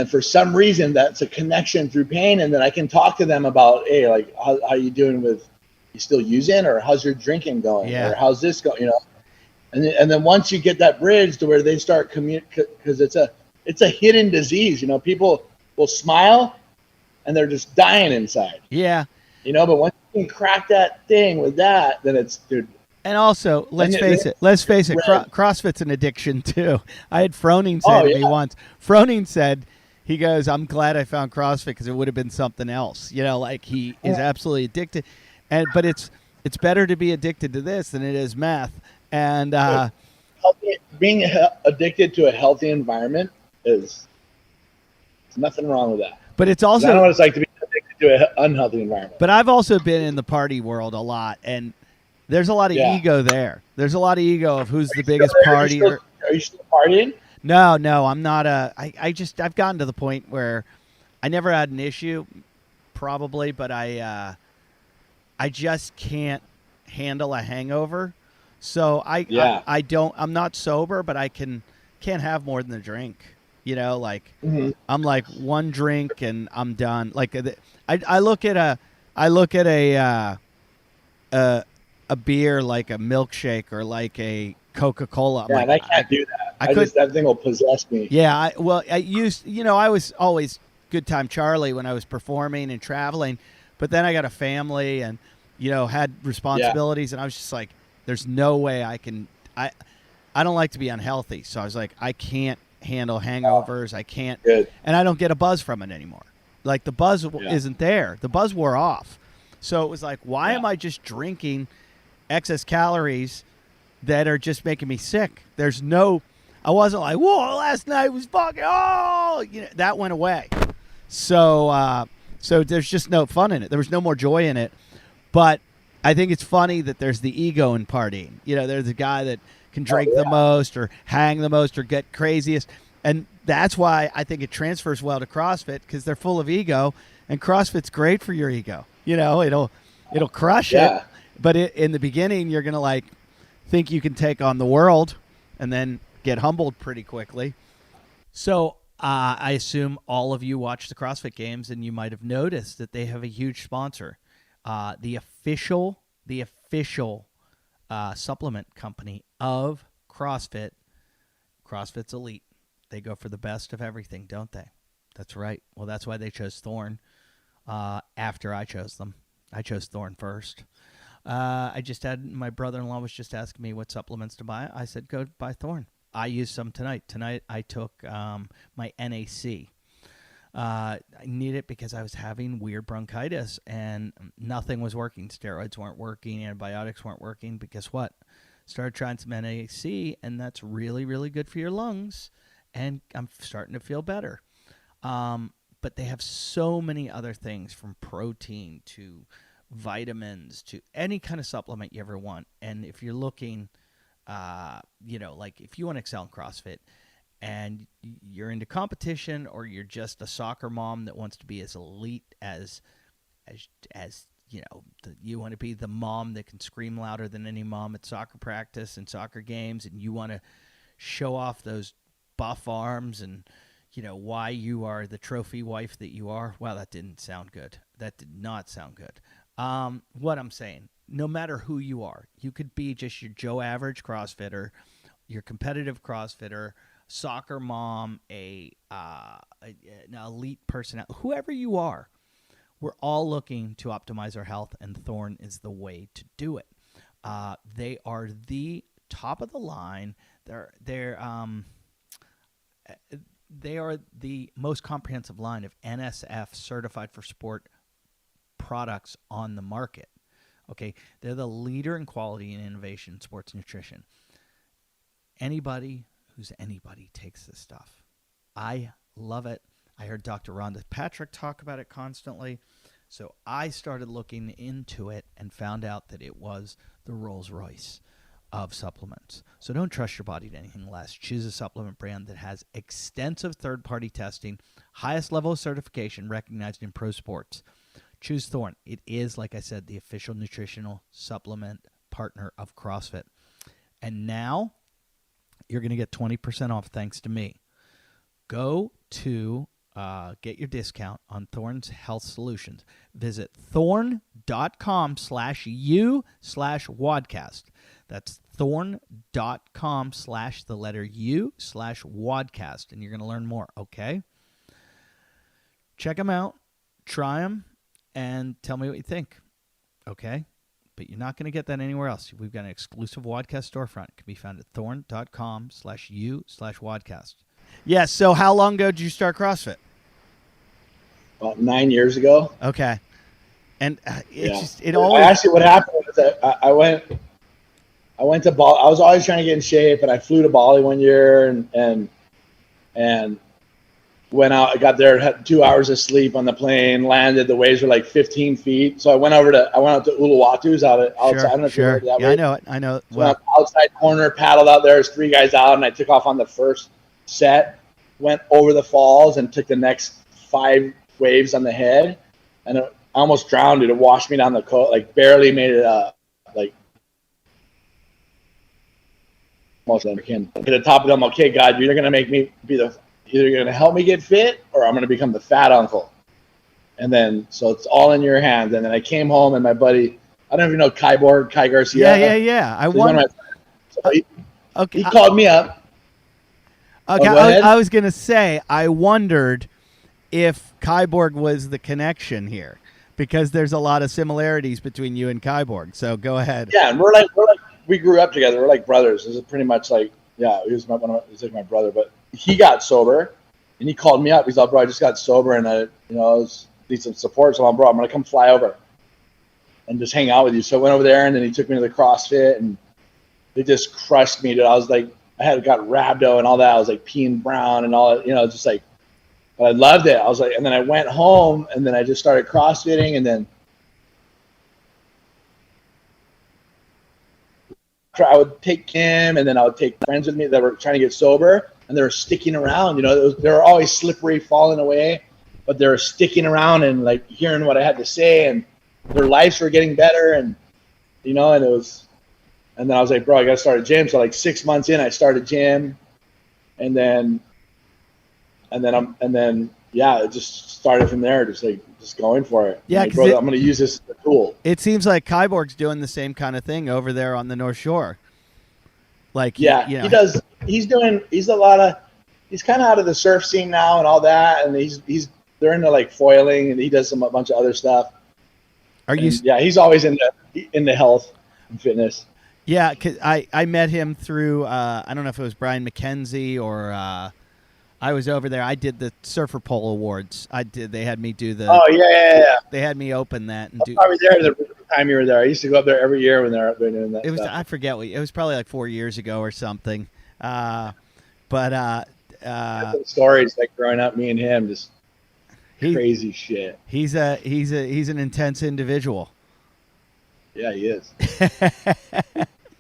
for some reason that's a connection through pain. And then I can talk to them about, hey, like how you doing with, you still using, or how's your drinking going? Yeah. Or how's this going? And then once you get that bridge to where they start because it's a hidden disease, people will smile and they're just dying inside. Yeah. But once you can crack that thing with that, then it's, dude. And also, let's face it, CrossFit's an addiction too. I had Froning say to me once, Froning said, he goes, I'm glad I found CrossFit because it would have been something else. Like he is absolutely addicted. But it's better to be addicted to this than it is meth. And being addicted to a healthy environment there's nothing wrong with that. But it's also, I don't know what it's like to be addicted to an unhealthy environment. But I've also been in the party world a lot, and there's a lot of ego there. There's a lot of ego of who's the biggest partier. Are you still partying? No, I'm not I've gotten to the point where I never had an issue, probably, but I just can't handle a hangover. So I'm not sober, but I can't have more than a drink. I'm like one drink and I'm done. Like I look at a beer like a milkshake or like a Coca-Cola. Yeah, and I can't do that. That thing will possess me. Yeah, I was always Good Time Charlie when I was performing and traveling, but then I got a family and had responsibilities, and I was just like, there's no way I can. I don't like to be unhealthy, so I was like, I can't handle hangovers. I can't, and I don't get a buzz from it anymore. Like the buzz isn't there. The buzz wore off. So it was like, why am I just drinking excess calories that are just making me sick? I wasn't like, whoa, last night was fucking, that went away. So there's just no fun in it. There was no more joy in it. But I think it's funny that there's the ego in partying. There's a guy that can drink the most or hang the most or get craziest. And that's why I think it transfers well to CrossFit, because they're full of ego, and CrossFit's great for your ego. It'll crush it. But in the beginning, you're going to think you can take on the world and then get humbled pretty quickly. So I assume all of you watch the CrossFit Games, and you might have noticed that they have a huge sponsor. The official supplement company of CrossFit, CrossFit's Elite. They go for the best of everything, don't they? That's right. Well, that's why they chose Thorne after I chose them. I chose Thorne first. My brother-in-law was just asking me what supplements to buy. I said, go buy Thorne. I used some tonight. Tonight I took my NAC. I need it because I was having weird bronchitis and nothing was working. Steroids weren't working. Antibiotics weren't working. But guess what? Started trying some NAC, and that's really, really good for your lungs. And I'm starting to feel better. But they have so many other things, from protein to vitamins to any kind of supplement you ever want. And if you're looking, if you want to excel in CrossFit and you're into competition, or you're just a soccer mom that wants to be as elite as you want to be the mom that can scream louder than any mom at soccer practice and soccer games, and you want to show off those buff arms and why you are the trophy wife that you are. Wow, that didn't sound good. That did not sound good. What I'm saying, no matter who you are, you could be just your Joe average CrossFitter, your competitive CrossFitter, soccer mom, an elite person, whoever you are. We're all looking to optimize our health, and Thorne is the way to do it. They are the top of the line. They are the most comprehensive line of NSF certified for sport products on the market. Okay, they're the leader in quality and innovation in sports nutrition. Anybody takes this stuff. I love it. I heard Dr. Rhonda Patrick talk about it constantly. So I started looking into it and found out that it was the Rolls Royce of supplements. So don't trust your body to anything less. Choose a supplement brand that has extensive third-party testing, highest level of certification recognized in pro sports. Choose Thorne. It is, like I said, the official nutritional supplement partner of CrossFit. And now you're going to get 20% off thanks to me. Go to get your discount on Thorne's Health Solutions. Visit thorne.com/u/WODcast. That's thorne.com/U/WODcast. And you're going to learn more, okay? Check them out. Try them. And tell me what you think, okay? But you're not going to get that anywhere else. We've got an exclusive WODcast storefront. It can be found at thorne.com/U/WODcast. Yeah, so how long ago did you start CrossFit? About 9 years ago. Okay. And Actually, what happened was that I went to Bali. I was always trying to get in shape, and I flew to Bali one year and went out. I got there, had 2 hours of sleep on the plane, landed. The waves were like 15 feet. So I went out to Uluwatu's outside. I don't know if you heard that. Yeah, way. I know it. Well, outside corner, paddled out there. There's 3 guys out, and I took off on the first set, went over the falls, and took the next 5 waves on the head, and I almost drowned it. It washed me down the coast, barely made it up. Most of them can at the top of them. Okay, God, you're gonna make me either you're gonna help me get fit, or I'm gonna become the fat uncle. And then so it's all in your hands. And then I came home, and my buddy, I don't even know Kai Garcia. Yeah. He called me up. Okay, I was gonna say, I wondered if Kyborg was the connection here, because there's a lot of similarities between you and Kyborg. So go ahead. Yeah, and we grew up together. We're like brothers. This is pretty much he was like my brother. But he got sober, and he called me up. He's like, bro, I just got sober, and I need some support. So I'm gonna come fly over. and just hang out with you. So I went over there, and then he took me to the CrossFit, and they just crushed me, dude. I was like, I got rhabdo and all that. I was like peeing brown and all that, just like, but I loved it. I was like, and then I went home, and then I just started CrossFitting, and then I would take Kim, and then I would take friends with me that were trying to get sober, and they were sticking around. They were always slippery, falling away, but they were sticking around and like hearing what I had to say, and their lives were getting better, and and it was, and then I was like, bro, I got to start a gym. So like 6 months in, I started gym, and then yeah, it just started from there, just going for it. Yeah, like, bro, I'm going to use this as a tool. It seems like Kyborg's doing the same kind of thing over there on the North Shore. Like, he does. He's kind of out of the surf scene now and all that, and they're into like foiling, and he does a bunch of other stuff. Yeah, he's always into health and fitness. Yeah, 'cause I met him through I don't know if it was Brian McKenzie or I was over there. I did the Surfer Pole Awards. They had me do the. Oh yeah. They had me open that and do. I was there the time you were there. I used to go up there every year when they're doing that. It was stuff. I forget it was probably like 4 years ago or something. But stories like growing up, me and him, just crazy shit. He's an intense individual. Yeah, he is.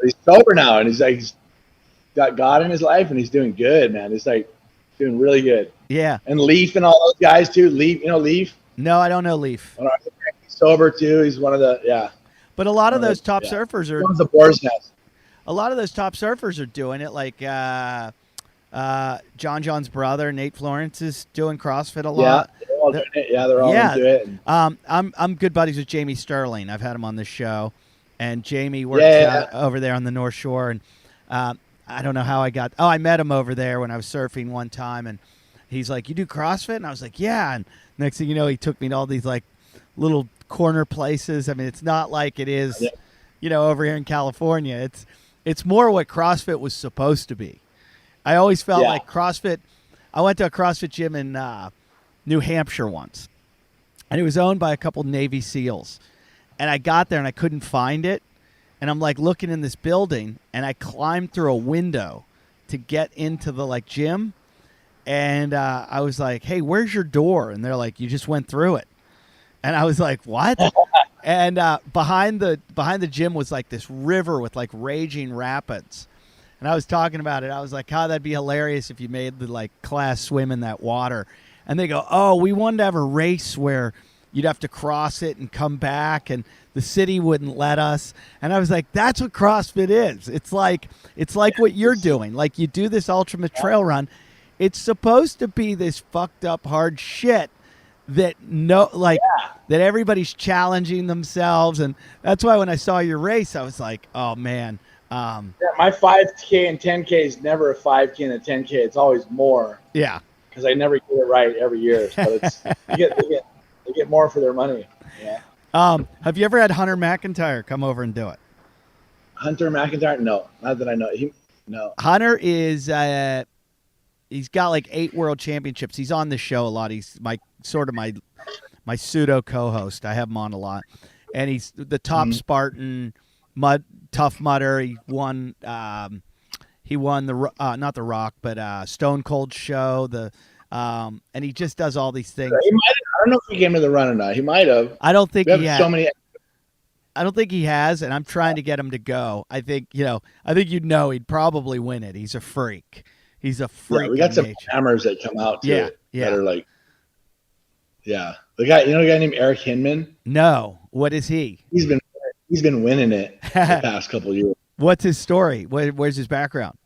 He's sober now, and he's got God in his life, and he's doing good, man. He's like doing really good. Yeah. And Leaf and all those guys too. Leaf, Leaf? No, I don't know Leaf. He's sober too. He's one of the But a lot of those top surfers are. One's the Boar's Nest. A lot of those top surfers are doing it. Like John's brother, Nate Florence, is doing CrossFit a lot. Yeah, they're all doing it. Yeah, they're all into it. I'm good buddies with Jamie Sterling. I've had him on this show, and Jamie works out over there on the North Shore. And I don't know how I met him over there when I was surfing one time, and he's like, "You do CrossFit?" And I was like, "Yeah." And next thing you know, he took me to all these like little corner places. I mean, it's not like it is, over here in California. It's more what CrossFit was supposed to be. I always felt like CrossFit. I went to a CrossFit gym in New Hampshire once, and it was owned by a couple Navy SEALs. And I got there and I couldn't find it. And I'm like looking in this building, and I climbed through a window to get into the like gym. And I was like, "Hey, where's your door?" And they're like, "You just went through it." And I was like, "What?" And behind the gym was like this river with like raging rapids. And I was talking about it. I was like, "That'd be hilarious if you made the like class swim in that water." And they go, "Oh, we wanted to have a race where you'd have to cross it and come back, and the city wouldn't let us." And I was like, "That's what CrossFit is. It's like what you're doing. Like you do this ultimate trail run. It's supposed to be this fucked up hard shit that that everybody's challenging themselves." And that's why when I saw your race, I was like, "Oh man." My 5K and 10K is never a 5K and a 10K. It's always more. Yeah. Because I never get it right every year. So it's they get more for their money. Yeah. Have you ever had Hunter McIntyre come over and do it? Hunter McIntyre? No, not that I know. No. Hunter is he's got like 8 world championships. He's on the show a lot. He's my pseudo co-host. I have him on a lot, and he's the top Spartan tough mudder. He won the not the Rock, but Stone Cold show. And he just does all these things. I don't know if he came to the run or not. He might have. I don't think he has. So many. I don't think he has, and I'm trying to get him to go. I think he'd probably win it. He's a freak. He's a freak. Yeah, we got some hammers that come out too. Yeah. That are like, the guy. You know a guy named Eric Hinman? No. What is he? He's been winning it the past couple of years. What's his story? Where's his background?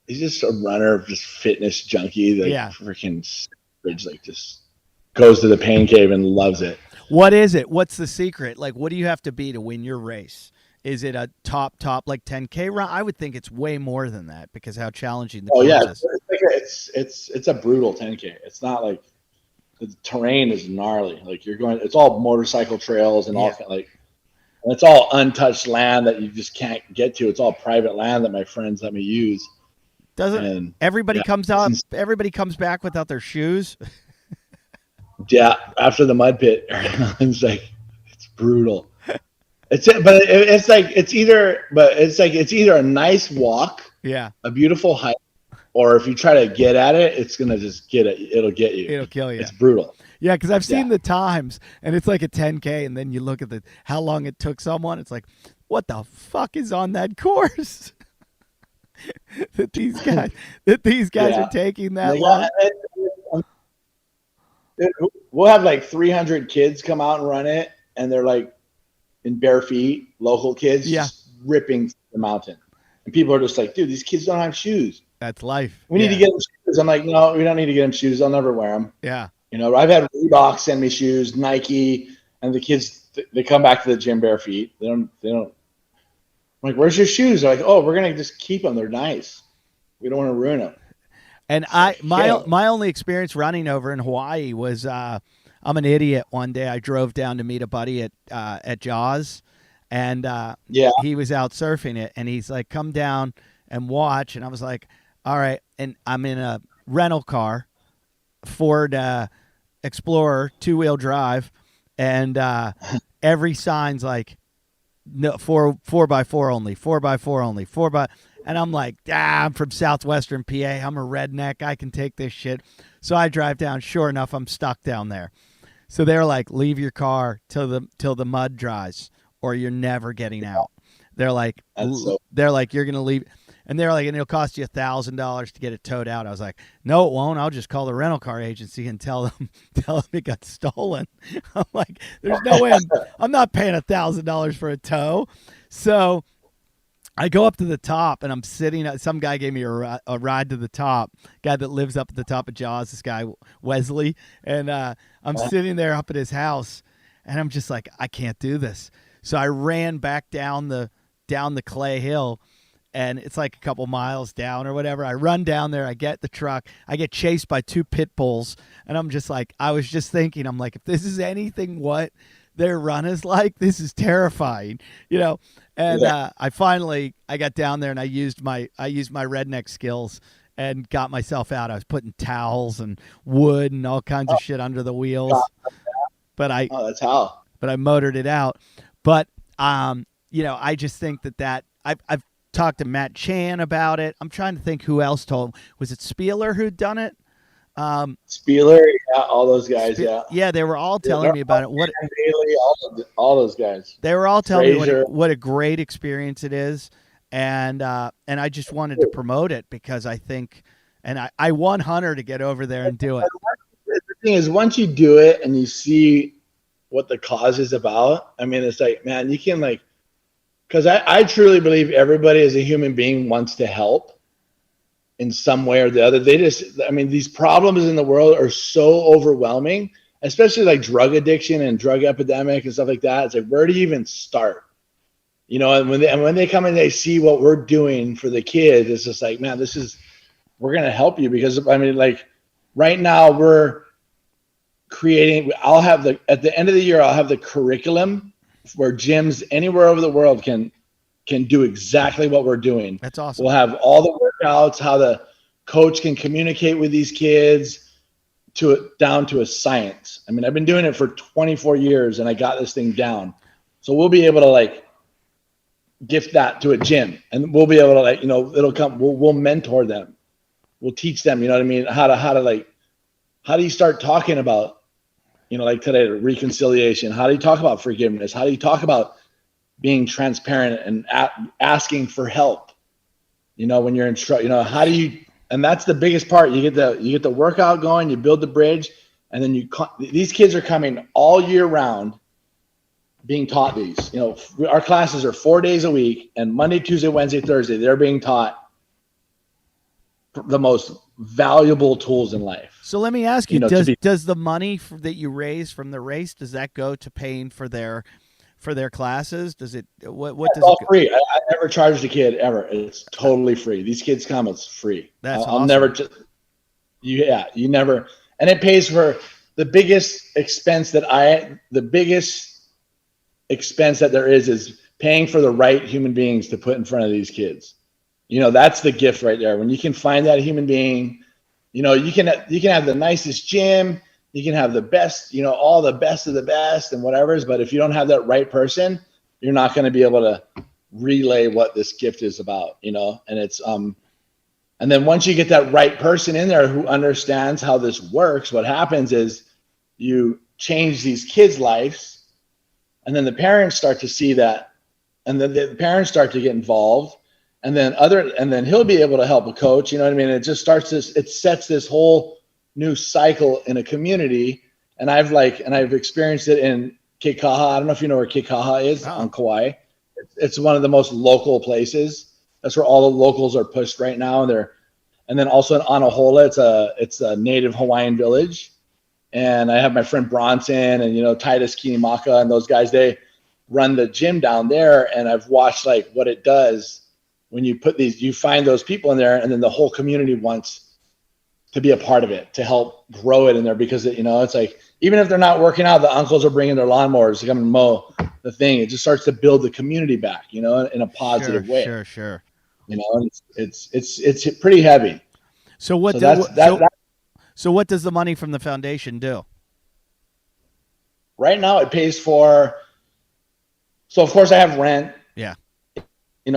He's just a runner, just fitness junkie. Freaking like just goes to the pain cave and loves it. What is it? What's the secret? Like, what do you have to be to win your race? Is it a top like 10K run? I would think it's way more than that because how challenging the course is. It's a brutal 10K. It's not like the terrain is gnarly. Like it's all motorcycle trails and all like. And it's all untouched land that you just can't get to. It's all private land that my friends let me use. Doesn't everybody comes out? Everybody comes back without their shoes. Yeah, after the mud pit, it's like it's brutal. It's like it's either a nice walk, Yeah. a beautiful hike, or if you try to get at it, it's gonna just get it. It'll get you. It'll kill you. It's brutal. Yeah, because I've seen the times, and it's like a 10K, and then you look at how long it took someone. It's like, what the fuck is on that course? that these guys are taking that long. We'll have like 300 kids come out and run it, and they're like in bare feet, local kids, just ripping the mountain. And people are just like, dude, these kids don't have shoes. That's life. We need to get them shoes. I'm like, no, we don't need to get them shoes. I'll never wear them. Yeah. You know, I've had Reebok send me shoes, Nike, and the kids, they come back to the gym bare feet. They don't. I'm like, where's your shoes? They're like, oh, we're going to just keep them. They're nice. We don't want to ruin them. And my only experience running over in Hawaii was I'm an idiot. One day I drove down to meet a buddy at Jaws, and he was out surfing it, and he's like, come down and watch. And I was like, all right. And I'm in a rental car, Ford Explorer, 2-wheel drive, and every sign's like, no, 4x4 only, 4x4 only, 4x. And I'm like, I'm from southwestern PA. I'm a redneck. I can take this shit. So I drive down. Sure enough, I'm stuck down there. So they're like, leave your car till the mud dries, or you're never getting out. They're like, you're gonna leave, and they're like, and it'll cost you $1,000 to get it towed out. I was like, no, it won't. I'll just call the rental car agency and tell them it got stolen. I'm like, there's no way I'm not paying $1,000 for a tow. So I go up to the top, and I'm sitting. Some guy gave me a ride to the top. Guy that lives up at the top of Jaws. This guy Wesley, and I'm sitting there up at his house, and I'm just like, I can't do this. So I ran back down the clay hill, and it's like a couple miles down or whatever. I run down there. I get the truck. I get chased by 2 pit bulls, and I'm just like, I was just thinking, I'm like, if this is anything what their run is like, this is terrifying, you know. And I got down there, and I used my redneck skills and got myself out. I was putting towels and wood and all kinds of shit under the wheels. But that's how. But I motored it out. But you know, I just think that I've talked to Matt Chan about it. I'm trying to think who else told him. Was it Spieler who'd done it? Spieler, all those guys, yeah, they were all telling me about it. All those guys. They were all telling me what a great experience it is, and I just wanted to promote it because I think, and I want Hunter to get over there and do it. The thing is, once you do it and you see what the cause is about, I mean, it's like, man, you can because I truly believe everybody as a human being wants to help in some way or the other. These problems in the world are so overwhelming, especially like drug addiction and drug epidemic and stuff like that. It's like, where do you even start? You know, and when they come and they see what we're doing for the kids, it's just like, man, we're going to help you because, I mean, like right now we're creating, at the end of the year, I'll have the curriculum where gyms anywhere over the world can do exactly what we're doing. That's awesome. We'll have all the workouts, how the coach can communicate with these kids down to a science. I mean, I've been doing it for 24 years and I got this thing down. So we'll be able to gift that to a gym, and we'll be able to it'll come, we'll mentor them. We'll teach them, you know what I mean? How do you start talking about, like today, reconciliation? How do you talk about forgiveness? How do you talk about being transparent and asking for help? When you're in trouble, how do you? And that's the biggest part. You get the workout going, you build the bridge, and then these kids are coming all year round, being taught these. Our classes are 4 days a week, and Monday, Tuesday, Wednesday, Thursday, they're being taught the most valuable tools in life. So let me ask you: does the money that you raise from the race, does that go to paying for their classes? Does it? What does it's all free? I never charged a kid ever. It's totally free. These kids come, it's free. That's awesome. I'll never. You never, and it pays for the biggest expense that there is paying for the right human beings to put in front of these kids. That's the gift right there. When you can find that human being, you can have the nicest gym, you can have the best, all the best of the best and whatever. But if you don't have that right person, you're not going to be able to relay what this gift is about, you know? And it's, and then once you get that right person in there who understands how this works, what happens is you change these kids' lives, and then the parents start to see that, and then the parents start to get involved, and then he'll be able to help a coach. You know what I mean? It just it sets this whole new cycle in a community. And I've experienced it in Kekaha. I don't know if you know where Kekaha is on Kauai. It's one of the most local places. That's where all the locals are pushed right now. And then also in Anahola, it's a native Hawaiian village. And I have my friend Bronson and, you know, Titus Kinimaka and those guys, they run the gym down there. And I've watched like what it does when you find those people in there, and then the whole community wants to be a part of it, to help grow it in there, because you know, it's like, even if they're not working out, the uncles are bringing their lawnmowers to come and mow the thing. It just starts to build the community back, you know, in a positive way. Sure. You know, it's pretty heavy. So what does the money from the foundation do? Right now it pays for, so of course I have rent. Yeah. You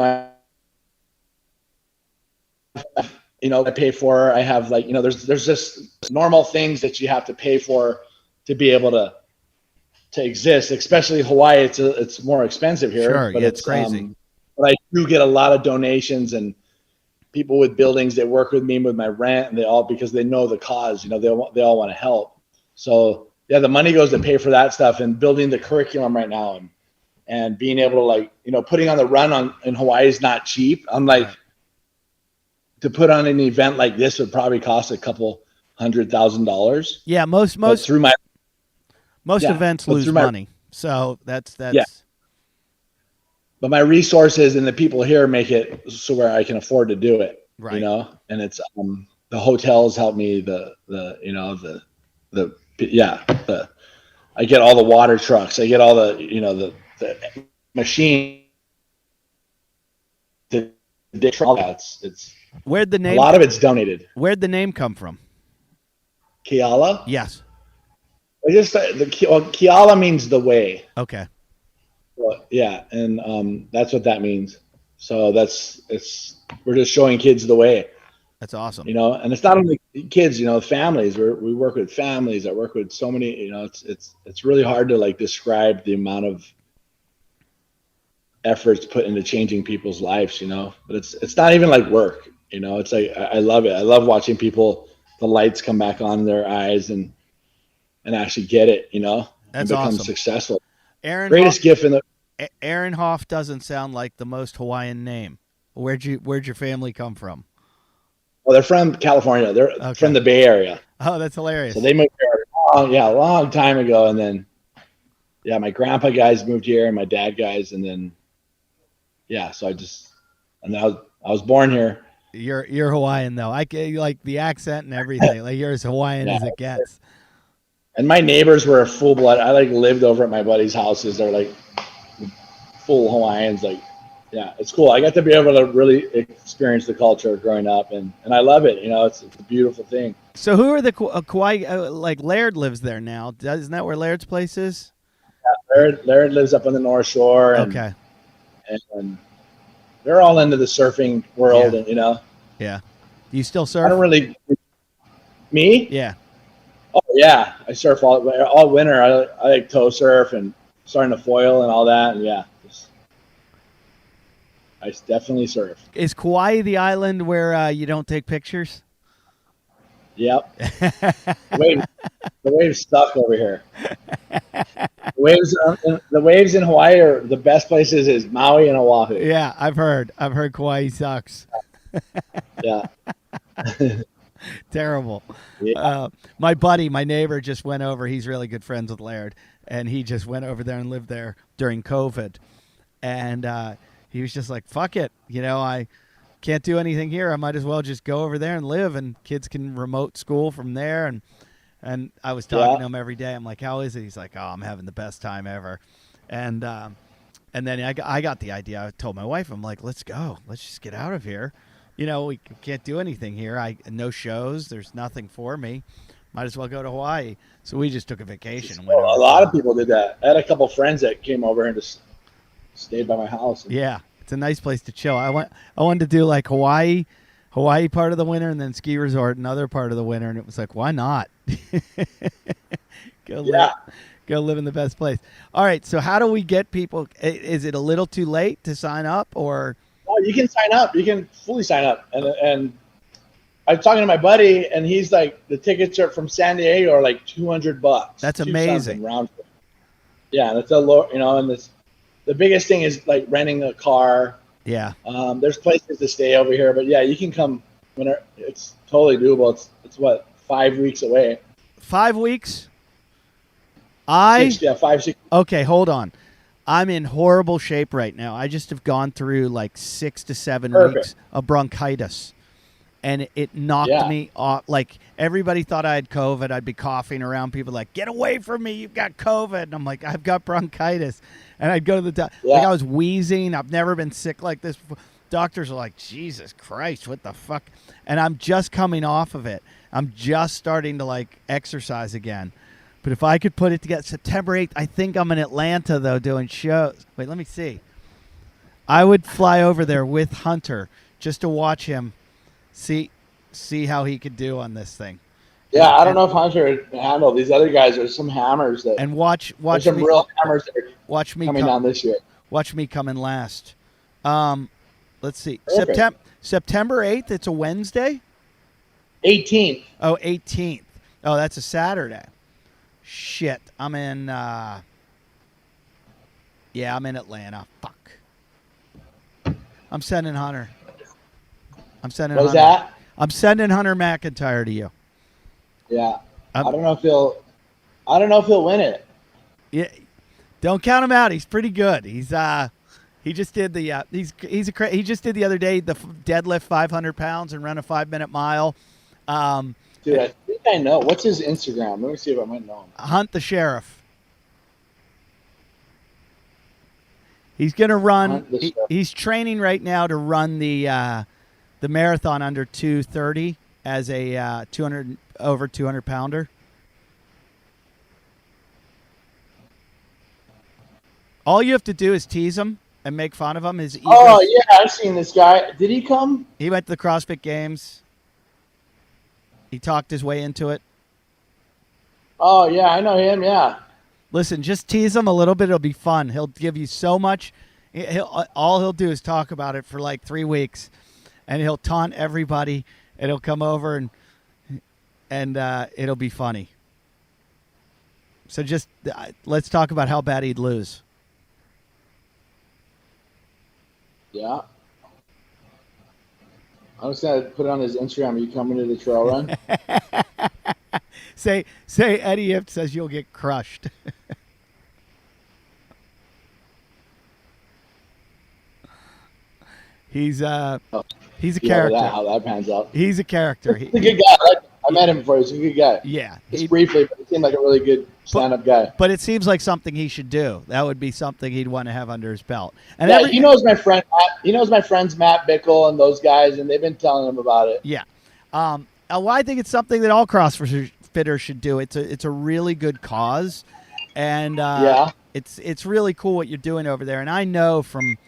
know, I pay for, I have like, you know, there's just normal things that you have to pay for to be able to exist, especially Hawaii. It's more expensive here. Sure, but yeah, it's crazy. But I do get a lot of donations and people with buildings that work with me with my rent, and because they know the cause, you know, they all want to help. So yeah, the money goes to pay for that stuff and building the curriculum right now, and being able to, like, you know, putting on the run in Hawaii is not cheap. I'm like, right. To put on an event like this would probably cost a couple $100,000. Yeah, most events lose money. So that's yeah. But my resources and the people here make it so where I can afford to do it. Right. You know, and it's the hotels help me, I get all the water trucks, I get all the, you know, the machine to all that. It's where'd the name, a lot of it's donated. Where'd the name come from? Keala? Yes. Keala means the way. Okay. Well, yeah, and that's what that means. So we're just showing kids the way. That's awesome. You know, and it's not only kids, you know, families. We work with families. I work with so many, you know, it's really hard to like describe the amount of efforts put into changing people's lives, you know. But it's not even like work, you know. It's like I love it. I love watching people, the lights come back on in their eyes and actually get it, you know. That's and become awesome. Successful. Greatest gift in the. Aaron Hoff doesn't sound like the most Hawaiian name. Where'd your family come from? Well, they're from California. They're from the Bay Area. Oh, that's hilarious. So they moved here a long time ago, and then my grandpa guys moved here, and my dad guys, and then so I was born here. You're Hawaiian though. I like the accent and everything. Like you're as Hawaiian as it gets. And my neighbors were full blood. I like lived over at my buddies' houses. They're like full Hawaiians. Like, yeah, it's cool. I got to be able to really experience the culture growing up, and I love it. You know, it's a beautiful thing. So who are the Kauai? Like Laird lives there now. Isn't that where Laird's place is? Yeah, Laird lives up on the North Shore. And, okay. And they're all into the surfing world, and you know. Yeah. Do you still surf? I don't really. Me? Yeah. Oh yeah, I surf all winter. I like toe surf and starting to foil and all that. And I definitely surf. Is Kauai the island where you don't take pictures? Yep. The waves suck over here. The waves in Hawaii are the best places is Maui and Oahu. Yeah, I've heard Kauai sucks. Yeah. Terrible. Yeah. My neighbor just went over. He's really good friends with Laird, and he just went over there and lived there during COVID. And he was just like, fuck it. You know, I can't do anything here. I might as well just go over there and live, and kids can remote school from there. And I was talking to him every day. I'm like, how is it? He's like, oh, I'm having the best time ever. And then I got the idea. I told my wife, I'm like, let's go. Let's just get out of here. You know, we can't do anything here. No shows. There's nothing for me. Might as well go to Hawaii. So we just took a vacation. And went a lot of people did that. I had a couple friends that came over and just stayed by my house. Yeah, it's a nice place to chill. I wanted to do like Hawaii part of the winter, and then ski resort another part of the winter, and it was like, why not? Go live in the best place. All right, so how do we get people? Is it a little too late to sign up, or? Oh, you can sign up. You can fully sign up, and I was talking to my buddy, and he's like, the tickets are from San Diego are like $200. That's amazing. Round trip. Yeah, that's a low, and the biggest thing is like renting a car. Yeah. There's places to stay over here, but yeah, you can come when it's totally doable. It's what, 5 weeks away. 5 weeks? 5, 6. Okay, hold on. I'm in horrible shape right now. I just have gone through like 6 to 7 weeks of bronchitis. And it knocked me off. Like, everybody thought I had COVID. I'd be coughing around people like, get away from me, you've got COVID. And I'm like, I've got bronchitis. And I'd go to the doctor. Yeah. Like, I was wheezing. I've never been sick like this before. Doctors are like, Jesus Christ, what the fuck? And I'm just coming off of it. I'm just starting to, like, exercise again. But if I could put it together, September 8th, I think I'm in Atlanta, though, doing shows. Wait, let me see. I would fly over there with Hunter just to watch him. See how he could do on this thing. Yeah, I don't know if Hunter can handle. These other guys are some hammers that. And watch some real hammers that are watch me coming down this year. Watch me coming last. Let's see. September 8th. It's a Wednesday. 18th. Oh, 18th. Oh, that's a Saturday. Shit, I'm in. Yeah, I'm in Atlanta. Fuck. I'm sending Hunter. I'm sending Hunter McIntyre to you. Yeah. I don't know if he'll win it. Yeah. Don't count him out. He's pretty good. He just did the he just did the other day the deadlift 500 pounds and run a 5-minute mile. Dude, I think I know. What's his Instagram? Let me see if I might know him. Hunt the Sheriff. He's gonna run. He's training right now to run the marathon under 2:30 as a 200 pounder. All you have to do is tease him and make fun of him. Oh yeah, I've seen this guy. Did he come? He went to the CrossFit Games. He talked his way into it. Oh yeah, I know him. Yeah. Listen, just tease him a little bit. It'll be fun. He'll give you so much. All he'll do is talk about it for like 3 weeks. And he'll taunt everybody, and he'll come over, and it'll be funny. So just let's talk about how bad he'd lose. Yeah. I'm just gonna put it on his Instagram. Are you coming to the trail run? say Eddie Ift says you'll get crushed. He's a character. How that pans out. He's a character. He's a good guy. I met him before. He's a good guy. Yeah. Just briefly, but he seemed like a really good stand-up guy. But it seems like something he should do. That would be something he'd want to have under his belt. And yeah, he knows my friend. He knows my friends Matt Bickle and those guys, and they've been telling him about it. Yeah. Well, I think it's something that all CrossFitters should do. It's a really good cause, and it's really cool what you're doing over there. And I know from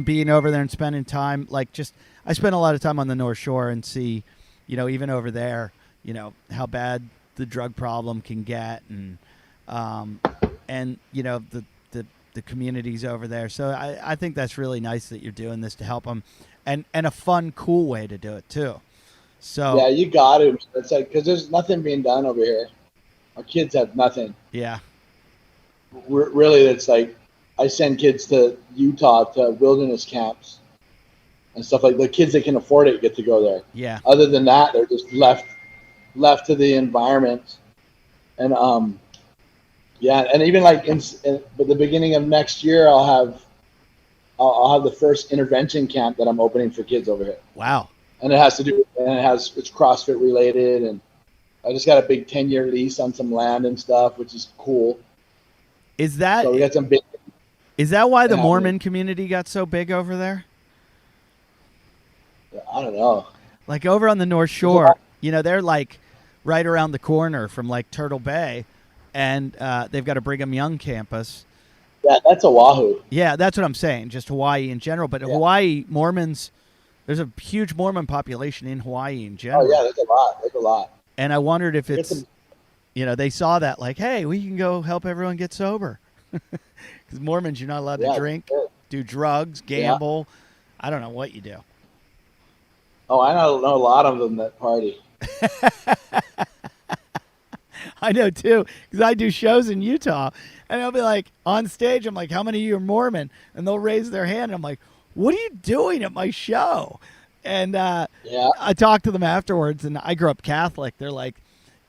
being over there and spending time, I spend a lot of time on the North Shore and see, even over there, how bad the drug problem can get, and the communities over there. So I think that's really nice that you're doing this to help them, and a fun, cool way to do it too. So yeah, you got it. It's like, because there's nothing being done over here. Our kids have nothing. Yeah. It's like, I send kids to Utah to wilderness camps and stuff like the kids that can afford it get to go there. Yeah. Other than that, they're just left to the environment. And and even like in the beginning of next year, I'll have the first intervention camp that I'm opening for kids over here. Wow. And it's CrossFit related, and I just got a big 10-year lease on some land and stuff, which is cool. So we got some big. Is that why the Mormon community got so big over there? I don't know. Like over on the North Shore, they're like right around the corner from like Turtle Bay, and they've got a Brigham Young campus, Yeah, that's Oahu. Yeah, that's what I'm saying. Just Hawaii in general, but Hawaii Mormons. There's a huge Mormon population in Hawaii in general. Oh yeah, there's a lot. There's a lot. And I wondered if it's, they saw that like, hey, we can go help everyone get sober. Because Mormons, you're not allowed to drink, do drugs, gamble. Yeah. I don't know what you do. Oh, I know a lot of them that party. I know too, because I do shows in Utah, and I'll be like on stage. I'm like, "How many of you are Mormon?" And they'll raise their hand. And I'm like, "What are you doing at my show?" And I talk to them afterwards. And I grew up Catholic. They're like,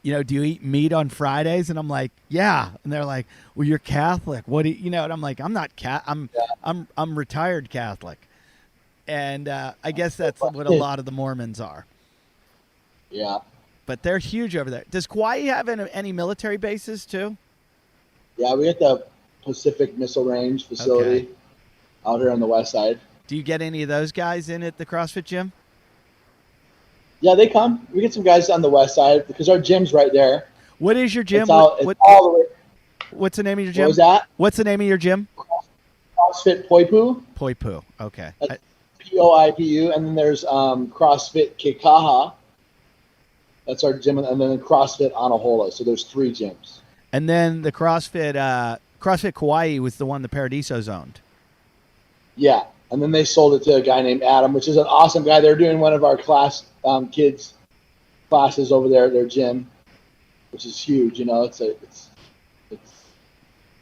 "Do you eat meat on Fridays?" And I'm like, "Yeah." And they're like, "Well, you're Catholic. What do you?" And I'm like, "I'm not I'm retired Catholic." And I guess that's what a lot of the Mormons are. Yeah. But they're huge over there. Does Kauai have any military bases too? Yeah, we got the Pacific Missile Range facility out here on the west side. Do you get any of those guys in at the CrossFit gym? Yeah, they come. We get some guys on the west side because our gym's right there. What is your gym? It's all the way. What's the name of your gym? What was that? What's the name of your gym? CrossFit Poipu. Poipu. Okay. That's Poipu, and then there's CrossFit Kekaha. That's our gym, and then CrossFit Anahola. So there's 3 gyms. And then the CrossFit Kauai was the one the Paradiso's owned. Yeah, and then they sold it to a guy named Adam, which is an awesome guy. They're doing one of our kids classes over there at their gym, which is huge. It's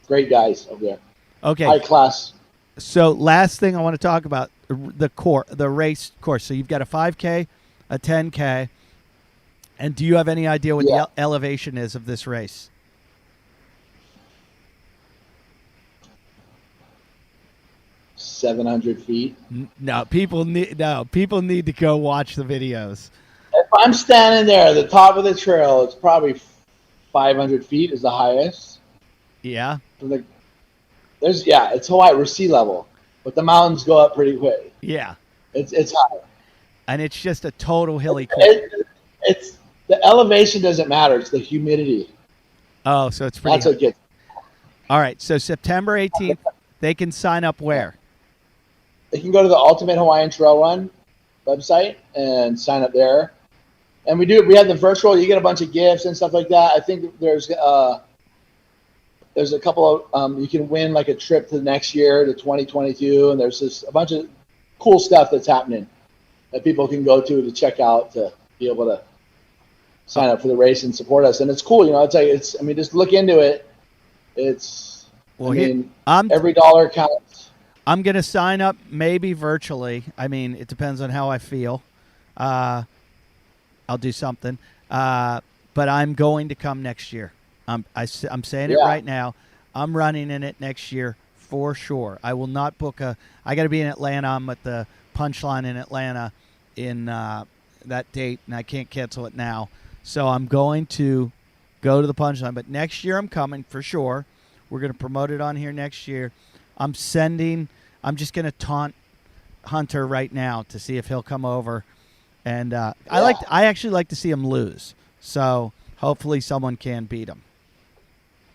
great guys over there. Okay. High class. So last thing I want to talk about the race course. So you've got a 5K, a 10K. And do you have any idea what the elevation is of this race? $700 feet. No, people need to go watch the videos. If I'm standing there at the top of the trail, it's probably 500 feet is the highest. Yeah. It's Hawaii. We're sea level, but the mountains go up pretty quick. Yeah. It's high. And it's just a total hilly course. It's the elevation doesn't matter. It's the humidity. Oh, so it's pretty. That's what gets. All right. So September 18th, they can sign up where? They can go to the Ultimate Hawaiian Trail Run website and sign up there. And we have the virtual. You get a bunch of gifts and stuff like that. I think there's a couple of you can win like a trip to the next year to 2022, and there's just a bunch of cool stuff that's happening that people can go to check out to be able to sign up for the race and support us. And it's cool, just look into it. Every dollar counts. I'm going to sign up maybe virtually. It depends on how I feel. I'll do something. But I'm going to come next year. I'm saying it right now. I'm running in it next year for sure. I will not book I got to be in Atlanta. I'm at the Punchline in Atlanta in that date, and I can't cancel it now. So I'm going to go to the Punchline. But next year I'm coming for sure. We're going to promote it on here next year. I'm just going to taunt Hunter right now to see if he'll come over. And I actually like to see him lose. So hopefully someone can beat him.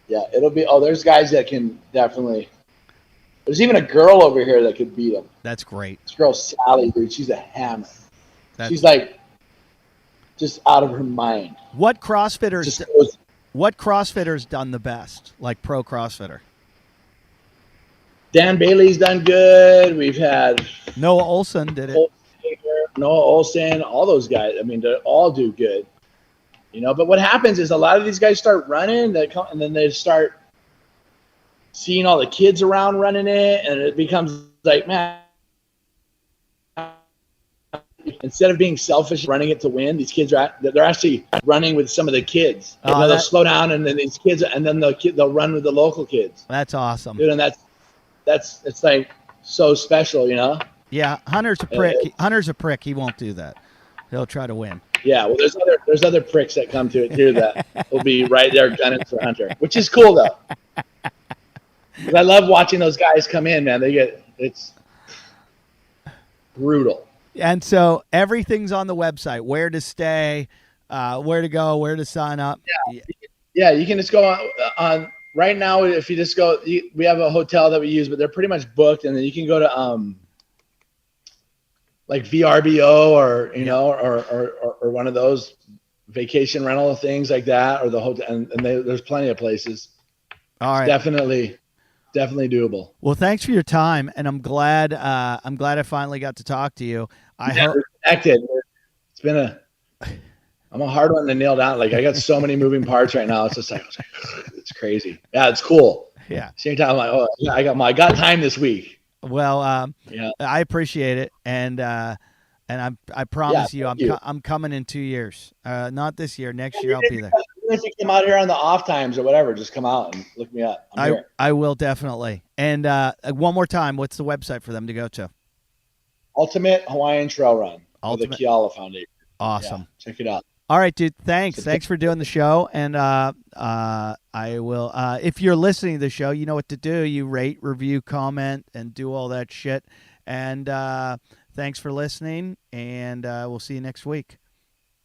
Yeah, it'll be. Oh, there's guys that can definitely. There's even a girl over here that could beat him. That's great. This girl Sally, dude, she's a hammer. She's like just out of her mind. What CrossFitter's done the best? Like pro CrossFitter. Dan Bailey's done good. We've had Noah Olson did it. Noah Olson, all those guys. They all do good. But what happens is a lot of these guys start running, and then they start seeing all the kids around running it, and it becomes like, man, instead of being selfish running it to win, these kids they're actually running with some of the kids. They'll slow down, and then these kids, and then they'll run with the local kids. That's awesome, dude, and it's like so special, Yeah, Hunter's a prick. Hunter's a prick. He won't do that. He'll try to win. Yeah, well, there's other pricks that come to it too that will be right there gunning for Hunter, which is cool though. 'Cause I love watching those guys come in, man. It's brutal. And so everything's on the website. Where to stay, where to go, where to sign up. Yeah, you can just go on right now, if you just go, we have a hotel that we use, but they're pretty much booked, and then you can go to like VRBO or or one of those vacation rental things like that, or the hotel, and there's plenty of places. All right. Definitely doable. Well, thanks for your time, and I'm glad I finally got to talk to you. I hope we're connected. It's been I'm a hard one to nail down. Like I got so many moving parts right now. It's just like it's crazy. Yeah, it's cool. Yeah. Same time, I'm like, oh, yeah, I got time this week. Well, yeah, I appreciate it, and I promise I'm coming in 2 years. Not this year, next year I'll be there. If you come out here on the off times or whatever, just come out and look me up. I will definitely. And one more time, what's the website for them to go to? Ultimate Hawaiian Trail Run. The Keala Foundation. Awesome. Yeah, check it out. All right, dude. Thanks for doing the show. And I will. If you're listening to the show, you know what to do. You rate, review, comment, and do all that shit. And thanks for listening. And we'll see you next week.